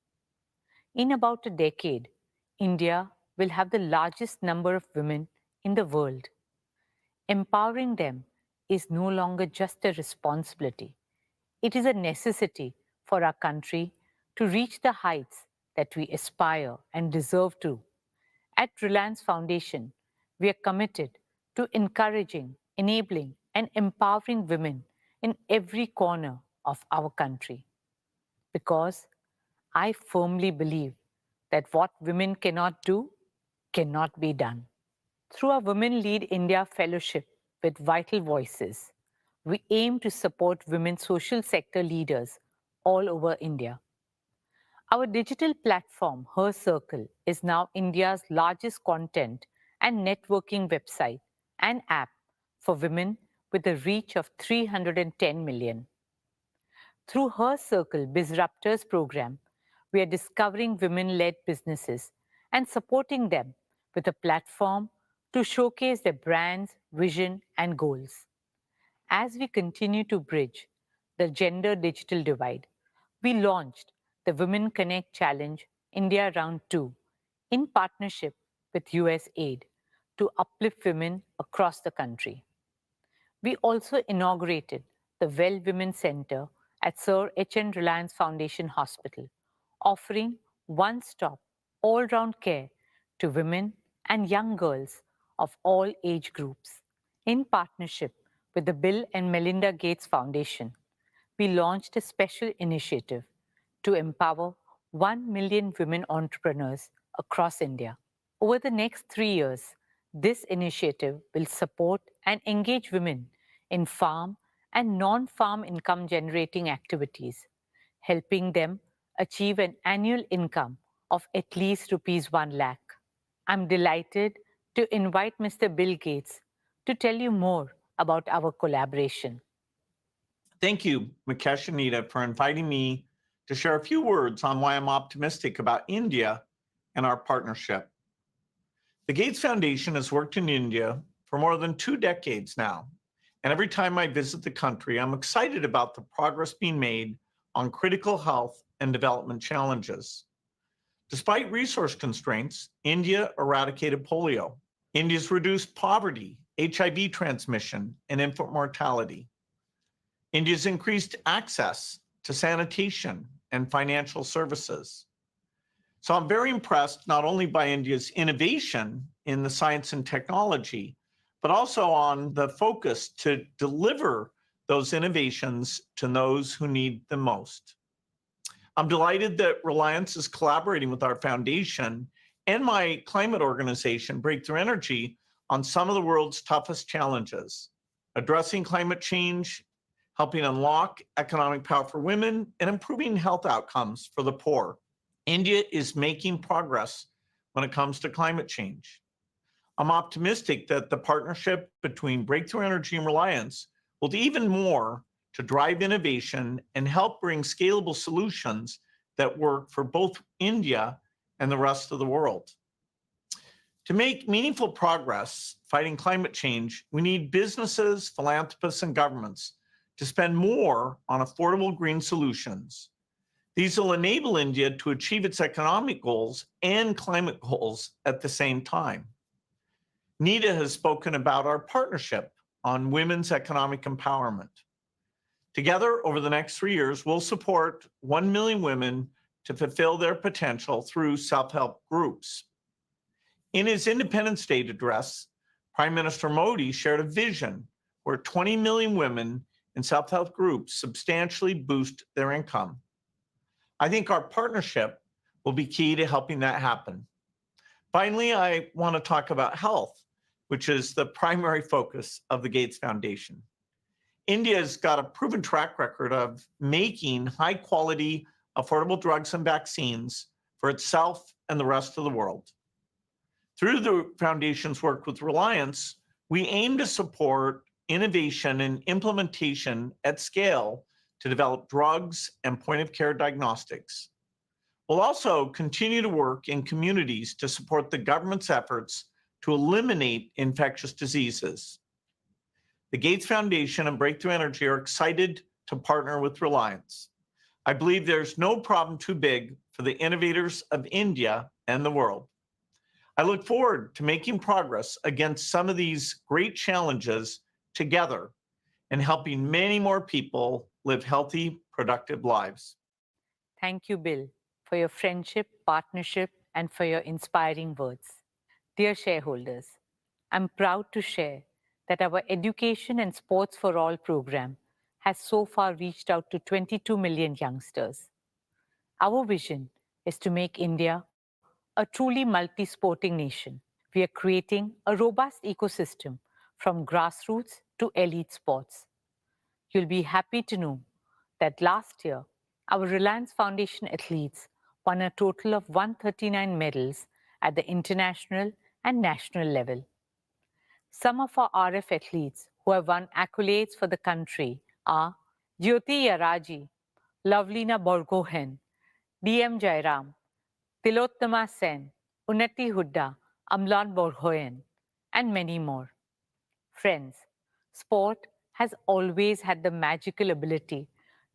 In about a decade, India will have the largest number of women in the world. Empowering them is no longer just a responsibility. It is a necessity for our country to reach the heights that we aspire and deserve to. At Reliance Foundation, we are committed to encouraging, enabling, and empowering women in every corner of our country. Because I firmly believe that what women cannot do cannot be done. Through our Women Lead India Fellowship with Vital Voices, we aim to support women social sector leaders all over India. Our digital platform, Her Circle, is now India's largest content and networking website and app for women with a reach of 310 million. Through Her Circle Bizruptors program, we are discovering women-led businesses and supporting them with a platform to showcase their brands, vision, and goals. As we continue to bridge the gender digital divide, we launched the Women Connect Challenge India Round 2 in partnership with USAID to uplift women across the country. We also inaugurated the Well Women Center at Sir H.N. Reliance Foundation Hospital, offering one-stop, all-round care to women and young girls of all age groups. In partnership with the Bill and Melinda Gates Foundation, we launched a special initiative to empower 1 million women entrepreneurs across India. Over the next 3 years, this initiative will support and engage women in farm and non-farm income generating activities, helping them achieve an annual income of at least rupees 1 lakh. I'm delighted to invite Mr. Bill Gates to tell you more about our collaboration. Thank you, Mukesh and Nita, for inviting me to share a few words on why I'm optimistic about India and our partnership. The Gates Foundation has worked in India for more than 2 decades now, and every time I visit the country, I'm excited about the progress being made on critical health and development challenges. Despite resource constraints, India eradicated polio. India's reduced poverty, HIV transmission, and infant mortality. India's increased access to sanitation and financial services. So I'm very impressed not only by India's innovation in the science and technology, but also on the focus to deliver those innovations to those who need them most. I'm delighted that Reliance is collaborating with our foundation and my climate organization, Breakthrough Energy, on some of the world's toughest challenges, addressing climate change, helping unlock economic power for women, and improving health outcomes for the poor. India is making progress when it comes to climate change. I'm optimistic that the partnership between Breakthrough Energy and Reliance will do even more to drive innovation and help bring scalable solutions that work for both India and the rest of the world. To make meaningful progress fighting climate change, we need businesses, philanthropists, and governments to spend more on affordable green solutions. These will enable India to achieve its economic goals and climate goals at the same time. Nita has spoken about our partnership on women's economic empowerment. Together, over the next 3 years, we'll support 1 million women to fulfill their potential through self-help groups. In his Independence Day address, Prime Minister Modi shared a vision where 20 million women in self-help groups substantially boost their income. I think our partnership will be key to helping that happen. Finally, I want to talk about health, which is the primary focus of the Gates Foundation. India's got a proven track record of making high-quality, affordable drugs and vaccines for itself and the rest of the world. Through the foundation's work with Reliance, we aim to support innovation and implementation at scale to develop drugs and point-of-care diagnostics. We'll also continue to work in communities to support the government's efforts to eliminate infectious diseases. The Gates Foundation and Breakthrough Energy are excited to partner with Reliance. I believe there's no problem too big for the innovators of India and the world. I look forward to making progress against some of these great challenges together and helping many more people live healthy, productive lives. Thank you, Bill, for your friendship, partnership, and for your inspiring words. Dear shareholders, I'm proud to share that our Education and Sports for All program has so far reached out to 22 million youngsters. Our vision is to make India a truly multi-sporting nation. We are creating a robust ecosystem from grassroots to elite sports. You'll be happy to know that last year, our Reliance Foundation athletes won a total of 139 medals at the international and national level. Some of our RF athletes who have won accolades for the country are Jyoti Yaraji, Lovelina Borgohen, DM Jairam, Tilottama Sen, Unnati Hudda, Amlan Borgohen, and many more. Friends, sport has always had the magical ability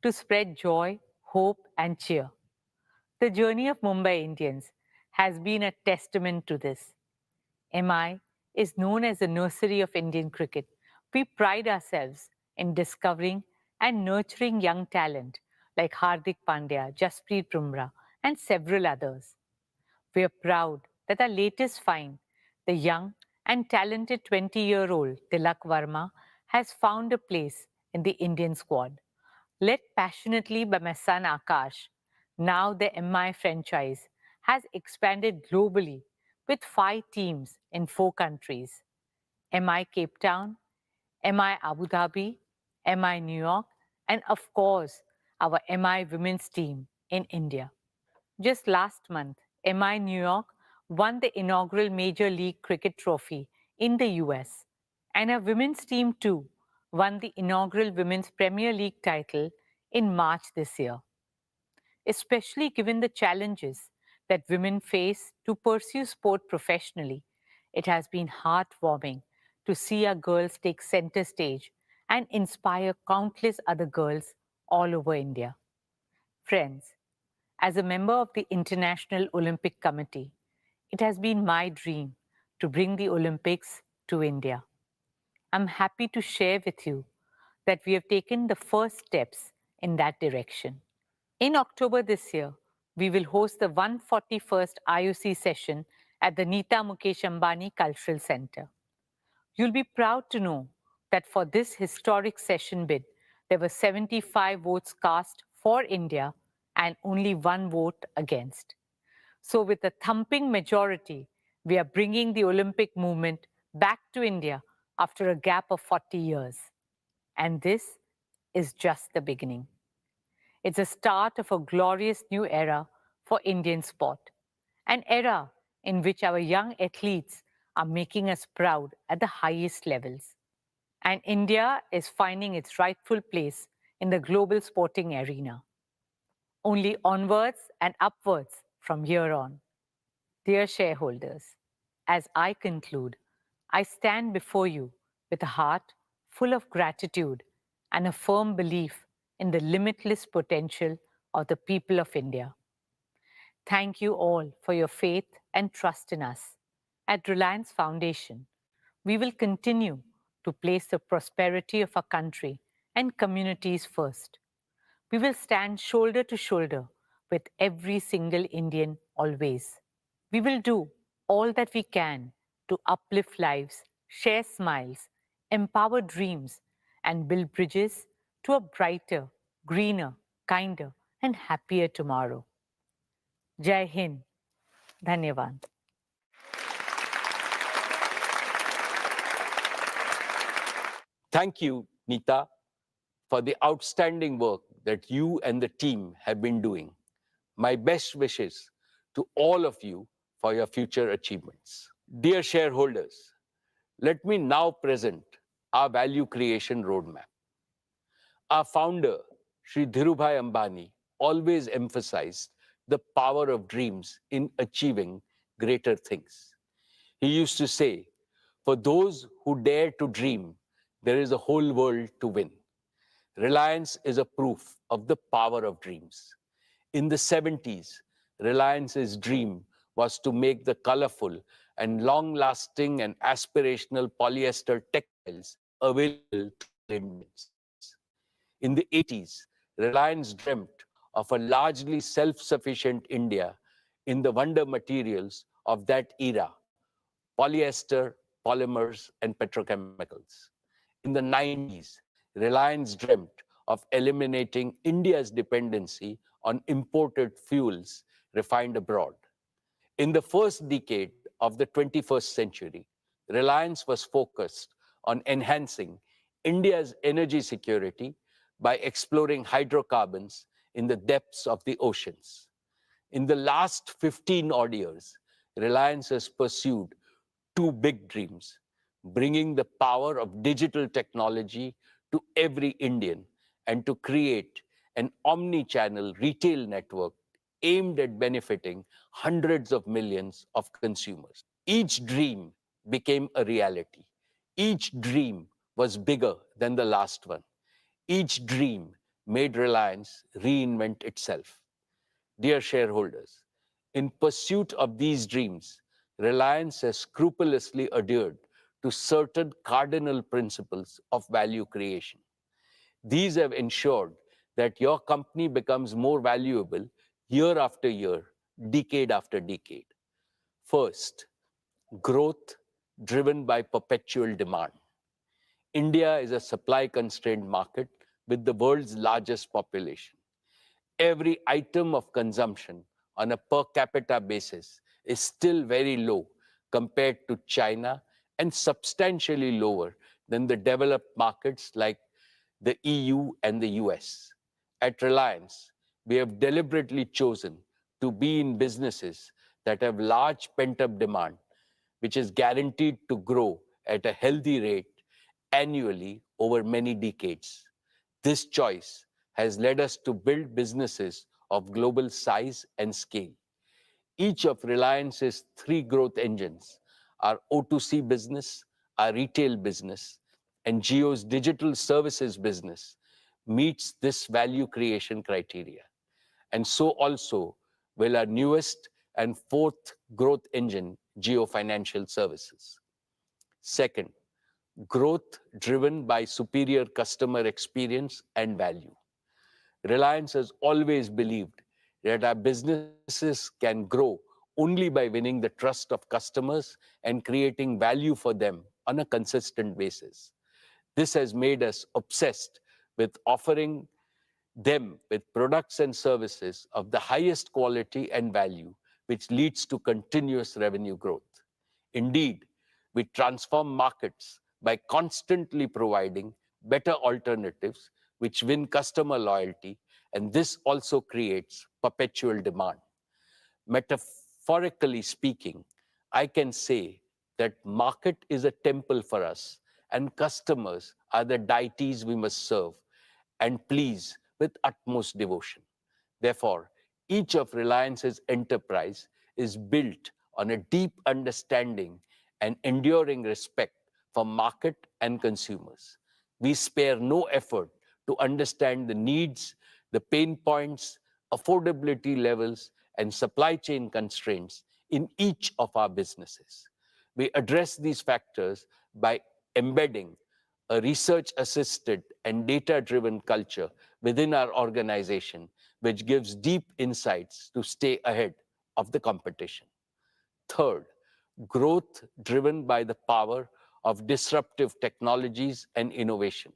to spread joy, hope, and cheer. The journey of Mumbai Indians has been a testament to this. MI is known as the nursery of Indian cricket. We pride ourselves in discovering and nurturing young talent like Hardik Pandya, Jasprit Bumrah, and several others. We are proud that our latest find, the young and talented 20-year-old Tilak Verma, has found a place in the Indian squad. Led passionately by my son Akash, now the MI franchise has expanded globally with 5 teams in 4 countries: MI Cape Town, MI Abu Dhabi, MI New York, and of course, our MI women's team in India. Just last month, MI New York won the inaugural Major League Cricket trophy in the US, and our women's team too won the inaugural Women's Premier League title in March this year. Especially given the challenges that women face to pursue sport professionally, it has been heartwarming to see our girls take center stage and inspire countless other girls all over India. Friends, as a member of the International Olympic Committee, it has been my dream to bring the Olympics to India. I'm happy to share with you that we have taken the first steps in that direction. In October this year, we will host the 141st IOC session at the Nita Mukesh Ambani Cultural Center. You'll be proud to know that for this historic session bid, there were 75 votes cast for India and only 1 vote against. So with a thumping majority, we are bringing the Olympic movement back to India after a gap of 40 years. And this is just the beginning. It's the start of a glorious new era for Indian sport, an era in which our young athletes are making us proud at the highest levels. And India is finding its rightful place in the global sporting arena. Only onwards and upwards from here on. Dear shareholders, as I conclude, I stand before you with a heart full of gratitude and a firm belief in the limitless potential of the people of India. Thank you all for your faith and trust in us. At Reliance Foundation, we will continue to place the prosperity of our country and communities first. We will stand shoulder to shoulder with every single Indian always. We will do all that we can to uplift lives, share smiles, empower dreams, and build bridges to a brighter, greener, kinder, and happier tomorrow. Jai Hind. Dhanyavad. Thank you, Nita, for the outstanding work that you and the team have been doing. My best wishes to all of you for your future achievements. Dear shareholders, let me now present our value creation roadmap. Our founder, Sri Dhirubhai Ambani, always emphasized the power of dreams in achieving greater things. He used to say, for those who dare to dream, there is a whole world to win. Reliance is a proof of the power of dreams. In the 70s, Reliance's dream was to make the colorful and long-lasting and aspirational polyester textiles available to Indians. In the 80s, Reliance dreamt of a largely self-sufficient India in the wonder materials of that era, polyester, polymers, and petrochemicals. In the 90s, Reliance dreamt of eliminating India's dependency on imported fuels refined abroad. In the first decade of the 21st century, Reliance was focused on enhancing India's energy security by exploring hydrocarbons in the depths of the oceans. In the last 15 odd years, Reliance has pursued two big dreams: bringing the power of digital technology to every Indian and to create an omni-channel retail network aimed at benefiting hundreds of millions of consumers. Each dream became a reality. Each dream was bigger than the last one. Each dream made Reliance reinvent itself. Dear shareholders, in pursuit of these dreams, Reliance has scrupulously adhered to certain cardinal principles of value creation. These have ensured that your company becomes more valuable year after year, decade after decade. First, growth driven by perpetual demand. India is a supply-constrained market with the world's largest population. Every item of consumption on a per capita basis is still very low compared to China and substantially lower than the developed markets like the EU and the US. At Reliance, we have deliberately chosen to be in businesses that have large pent-up demand, which is guaranteed to grow at a healthy rate annually over many decades. This choice has led us to build businesses of global size and scale. Each of Reliance's three growth engines, our O2C business, our retail business, and Jio's digital services business, meets this value creation criteria. And so also will our newest and fourth growth engine, Jio Financial Services. Second, growth driven by superior customer experience and value. Reliance has always believed that our businesses can grow only by winning the trust of customers and creating value for them on a consistent basis. This has made us obsessed with offering them with products and services of the highest quality and value, which leads to continuous revenue growth. Indeed, we transform markets by constantly providing better alternatives which win customer loyalty, and this also creates perpetual demand. Metaphorically speaking, I can say that market is a temple for us and customers are the deities we must serve. and please with utmost devotion. Therefore, each of Reliance's enterprise is built on a deep understanding and enduring respect for market and consumers. We spare no effort to understand the needs, the pain points, affordability levels, and supply chain constraints in each of our businesses. We address these factors by embedding a research assisted and data driven culture within our organization, which gives deep insights to stay ahead of the competition. Third, growth driven by the power of disruptive technologies and innovation.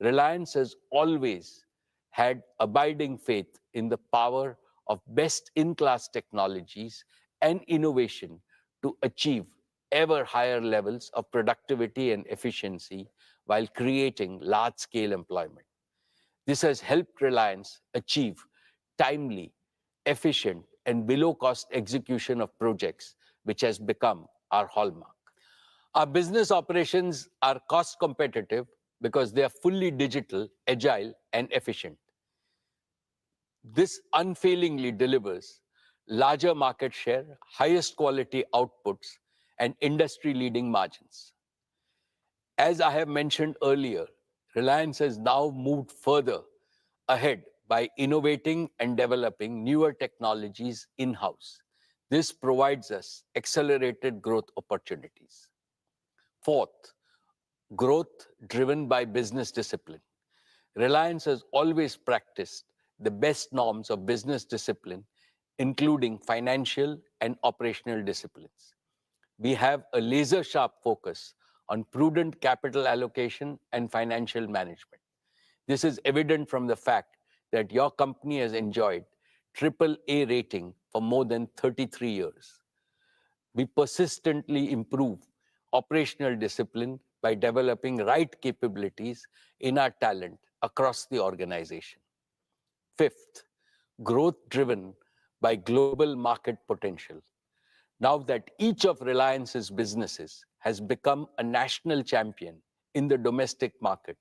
Reliance has always had abiding faith in the power of best in class technologies and innovation to achieve ever higher levels of productivity and efficiency while creating large scale employment. This has helped Reliance achieve timely, efficient, and below cost execution of projects, which has become our hallmark. Our business operations are cost competitive because they are fully digital, agile, and efficient. This unfailingly delivers larger market share, highest quality outputs, and industry leading margins. As I have mentioned earlier, Reliance has now moved further ahead by innovating and developing newer technologies in-house. This provides us accelerated growth opportunities. Fourth, growth driven by business discipline. Reliance has always practiced the best norms of business discipline, including financial and operational disciplines. We have a laser-sharp focus on prudent capital allocation and financial management. This is evident from the fact that your company has enjoyed AAA rating for more than 33 years. We persistently improve operational discipline by developing right capabilities in our talent across the organization. Fifth, growth driven by global market potential. Now that each of Reliance's businesses has become a national champion in the domestic market,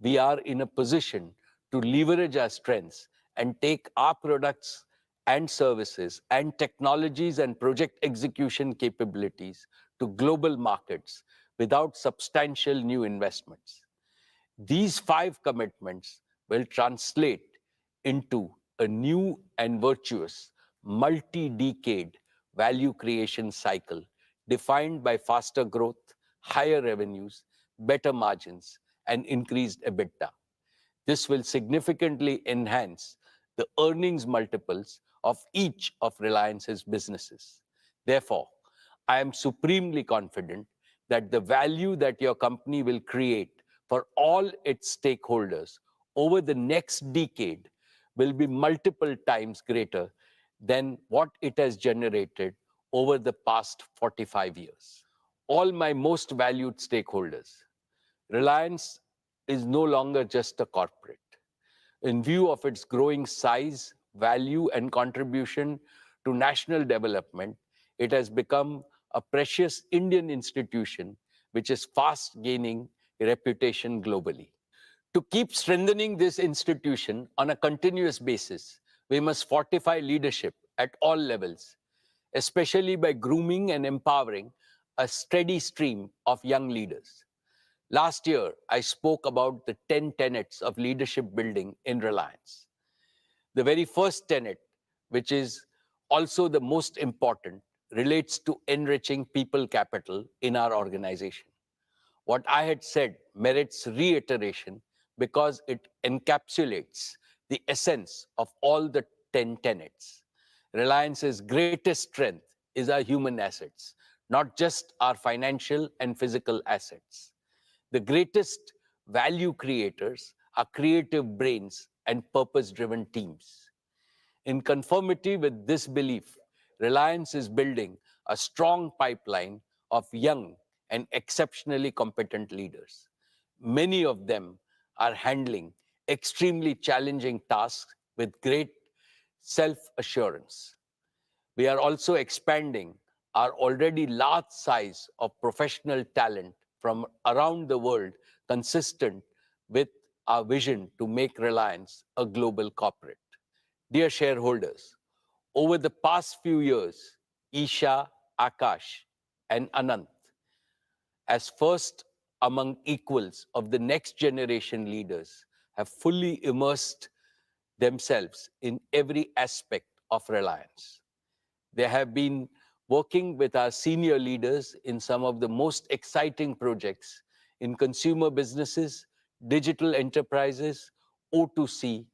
we are in a position to leverage our strengths and take our products and services and technologies and project execution capabilities to global markets without substantial new investments. These 5 commitments will translate into a new and virtuous multi-decade value creation cycle defined by faster growth, higher revenues, better margins, and increased EBITDA. This will significantly enhance the earnings multiples of each of Reliance's businesses. Therefore, I am supremely confident that the value that your company will create for all its stakeholders over the next decade will be multiple times greater than what it has generated over the past 45 years. All my most valued stakeholders, Reliance is no longer just a corporate. In view of its growing size, value, and contribution to national development, it has become a precious Indian institution which is fast gaining reputation globally. To keep strengthening this institution on a continuous basis, we must fortify leadership at all levels, especially by grooming and empowering a steady stream of young leaders. Last year, I spoke about the 10 tenets of leadership building in Reliance. The very first tenet, which is also the most important, relates to enriching people capital in our organization. What I had said merits reiteration because it encapsulates the essence of all the 10 tenets. Reliance's greatest strength is our human assets, not just our financial and physical assets. The greatest value creators are creative brains and purpose-driven teams. In conformity with this belief, Reliance is building a strong pipeline of young and exceptionally competent leaders. Many of them are handling extremely challenging tasks with great self-assurance. We are also expanding our already large size of professional talent from around the world, consistent with our vision to make Reliance a global corporate. Dear shareholders, over the past few years, Isha, Akash, and Anant, as first among equals of the next generation leaders, have fully immersed themselves in every aspect of Reliance. They have been working with our senior leaders in some of the most exciting projects in consumer businesses, digital enterprises, O2C,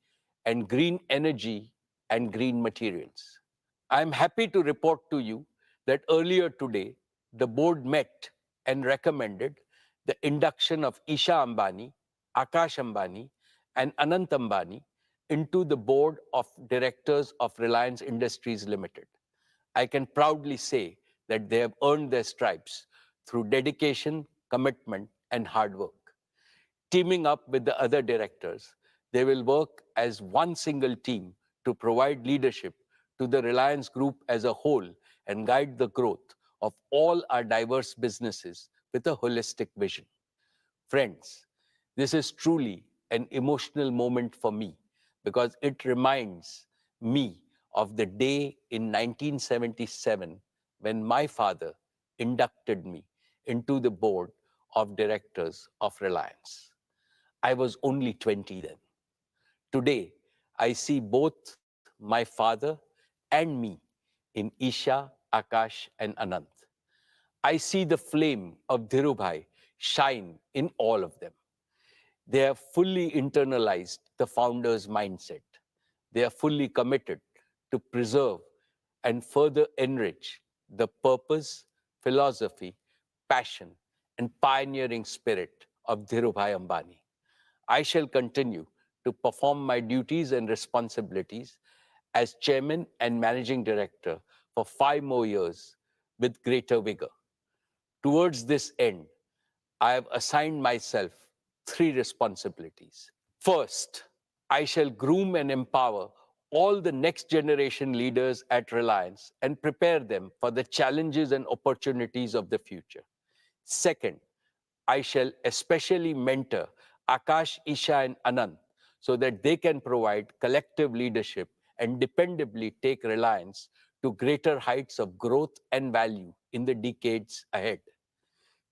and green energy and green materials. I'm happy to report to you that earlier today, the board met and recommended the induction of Isha Ambani, Akash Ambani, and Anant Ambani into the board of directors of Reliance Industries Limited. I can proudly say that they have earned their stripes through dedication, commitment, and hard work. Teaming up with the other directors, they will work as one single team to provide leadership to the Reliance Group as a whole and guide the growth of all our diverse businesses with a holistic vision. Friends, this is truly an emotional moment for me because it reminds me of the day in 1977 when my father inducted me into the board of directors of Reliance. I was only 20 then. Today, I see both my father and me in Isha, Akash, and Anant. I see the flame of Dhirubhai shine in all of them. They have fully internalized the founder's mindset. They are fully committed to preserve and further enrich the purpose, philosophy, passion, and pioneering spirit of Dhirubhai Ambani. I shall continue to perform my duties and responsibilities as chairman and managing director for 5 more years with greater vigor. Towards this end, I have assigned myself 3 responsibilities. First, I shall groom and empower all the next generation leaders at Reliance and prepare them for the challenges and opportunities of the future. Second, I shall especially mentor Akash, Isha, and Anant so that they can provide collective leadership and dependably take Reliance to greater heights of growth and value in the decades ahead.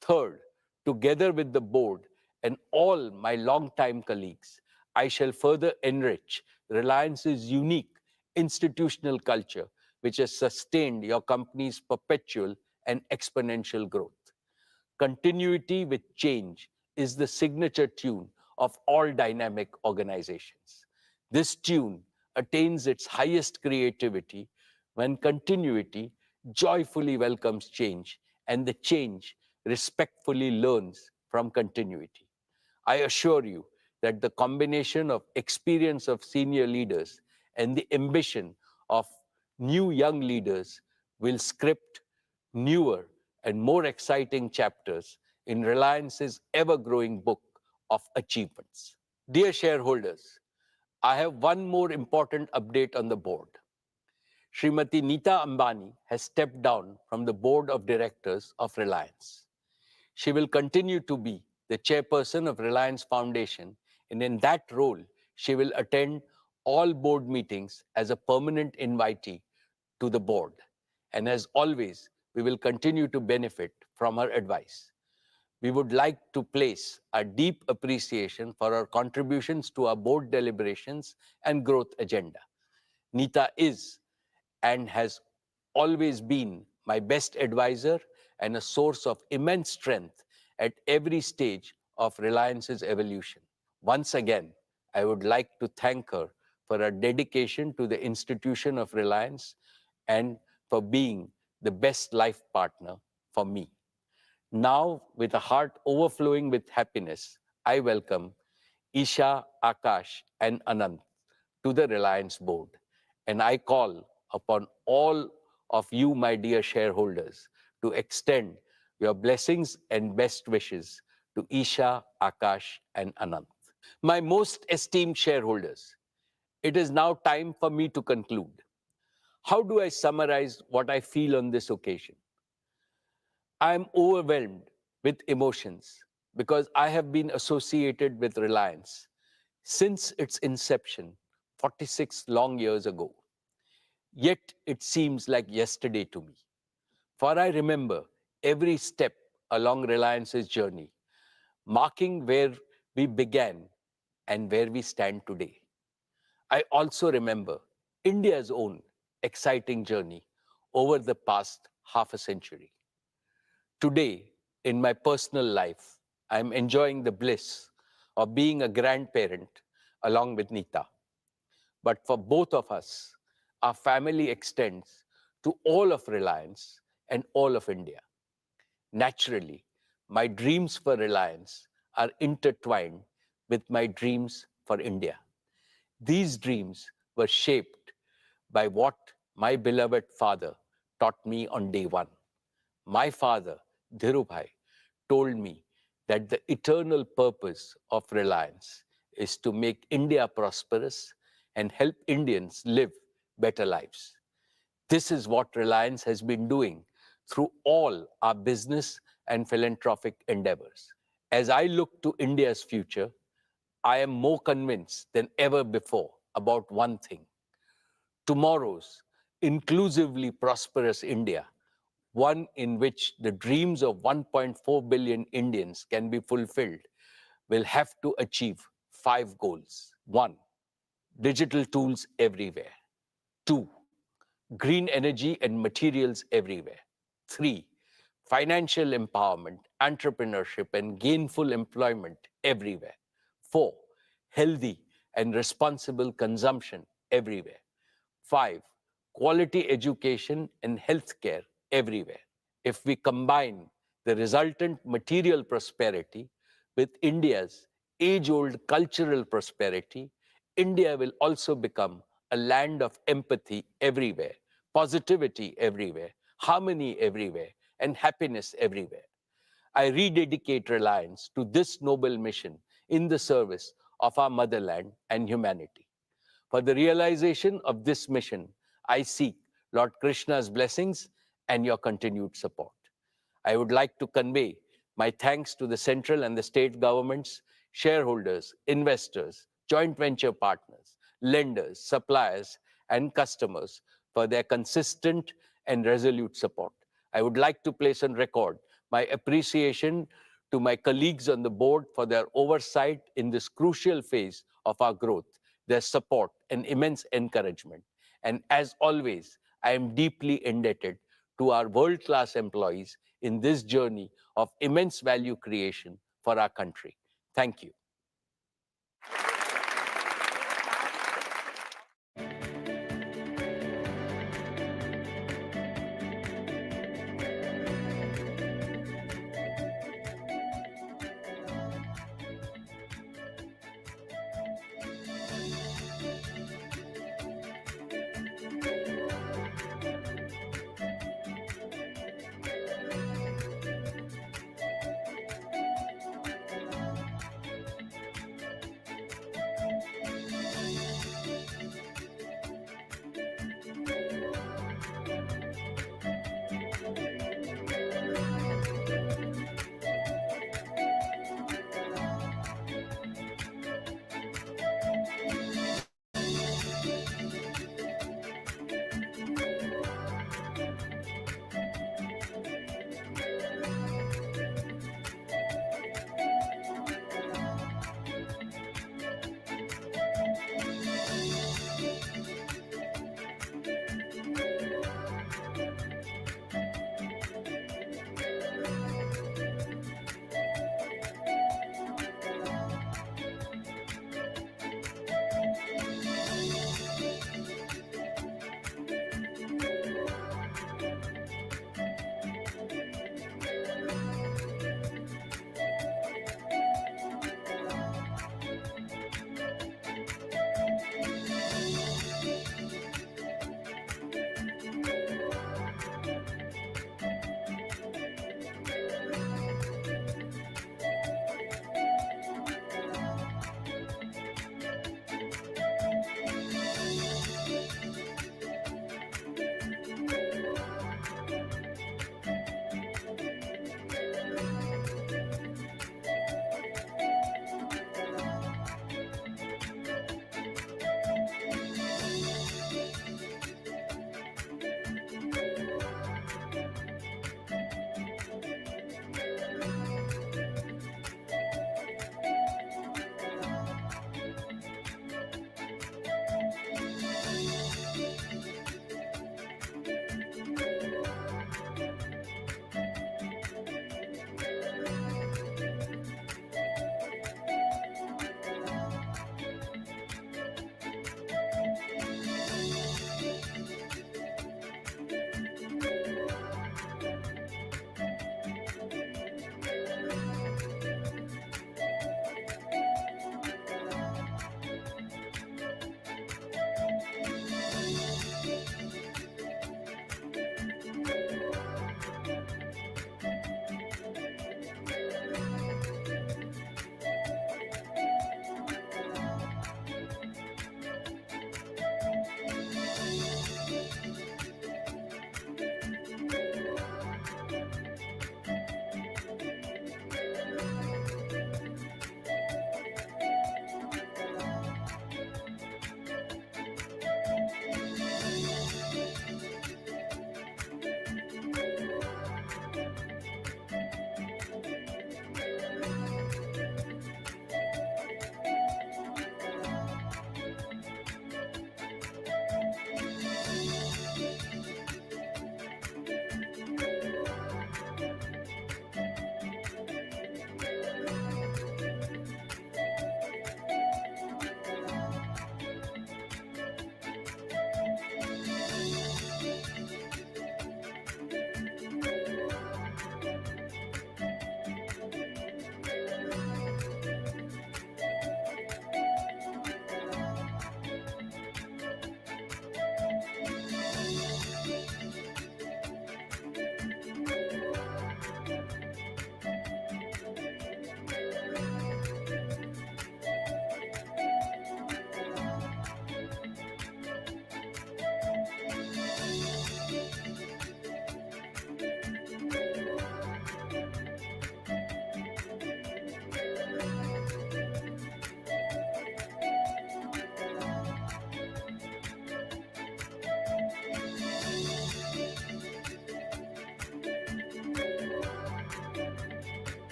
Third, together with the board and all my longtime colleagues, I shall further enrich Reliance's unique institutional culture, which has sustained your company's perpetual and exponential growth. Continuity with change is the signature tune of all dynamic organizations. This tune attains its highest creativity when continuity joyfully welcomes change and the change respectfully learns from continuity. I assure you that the combination of experience of senior leaders and the ambition of new young leaders will script newer and more exciting chapters in Reliance's ever-growing book of achievements. Dear shareholders, I have one more important update on the board. Srimati Nita Ambani has stepped down from the board of directors of Reliance. She will continue to be the chairperson of Reliance Foundation, and in that role, she will attend all board meetings as a permanent invitee to the board. And as always, we will continue to benefit from her advice. We would like to place a deep appreciation for her contributions to our board deliberations and growth agenda. Nita is and has always been my best advisor and a source of immense strength at every stage of Reliance's evolution. Once again, I would like to thank her for her dedication to the institution of Reliance and for being the best life partner for me. Now, with a heart overflowing with happiness, I welcome Isha, Akash, and Anant to the Reliance board. And I call upon all of you, my dear shareholders, to extend your blessings and best wishes to Isha, Akash, and Anant. My most esteemed shareholders, it is now time for me to conclude. How do I summarize what I feel on this occasion? I am overwhelmed with emotions because I have been associated with Reliance since its inception 46 long years ago. Yet it seems like yesterday to me. For I remember every step along Reliance's journey, marking where we began and where we stand today. I also remember India's own exciting journey over the past half a century. Today, in my personal life, I'm enjoying the bliss of being a grandparent along with Nita. But for both of us, our family extends to all of Reliance and all of India. Naturally, my dreams for Reliance are intertwined with my dreams for India. These dreams were shaped by what my beloved father taught me on day one. My father, Dhirubhai, told me that the eternal purpose of Reliance is to make India prosperous and help Indians live better lives. This is what Reliance has been doing through all our business and philanthropic endeavors. As I look to India's future, I am more convinced than ever before about one thing. Tomorrow's inclusively prosperous India, one in which the dreams of 1.4 billion Indians can be fulfilled, will have to achieve 5 goals. 1. Digital tools everywhere. 2. Green energy and materials everywhere. 3. Financial empowerment, entrepreneurship, and gainful employment everywhere. 4. Healthy and responsible consumption everywhere. 5. Quality education and healthcare everywhere. If we combine the resultant material prosperity with India's age-old cultural prosperity, India will also become a land of empathy everywhere, positivity everywhere, harmony everywhere, and happiness everywhere. I rededicate Reliance to this noble mission in the service of our motherland and humanity. For the realization of this mission, I seek Lord Krishna's blessings and your continued support. I would like to convey my thanks to the central and the state governments, shareholders, investors, joint venture partners, lenders, suppliers, and customers for their consistent and resolute support. I would like to place on record my appreciation to my colleagues on the board for their oversight in this crucial phase of our growth, their support and immense encouragement. And as always, I am deeply indebted to our world-class employees in this journey of immense value creation for our country. Thank you.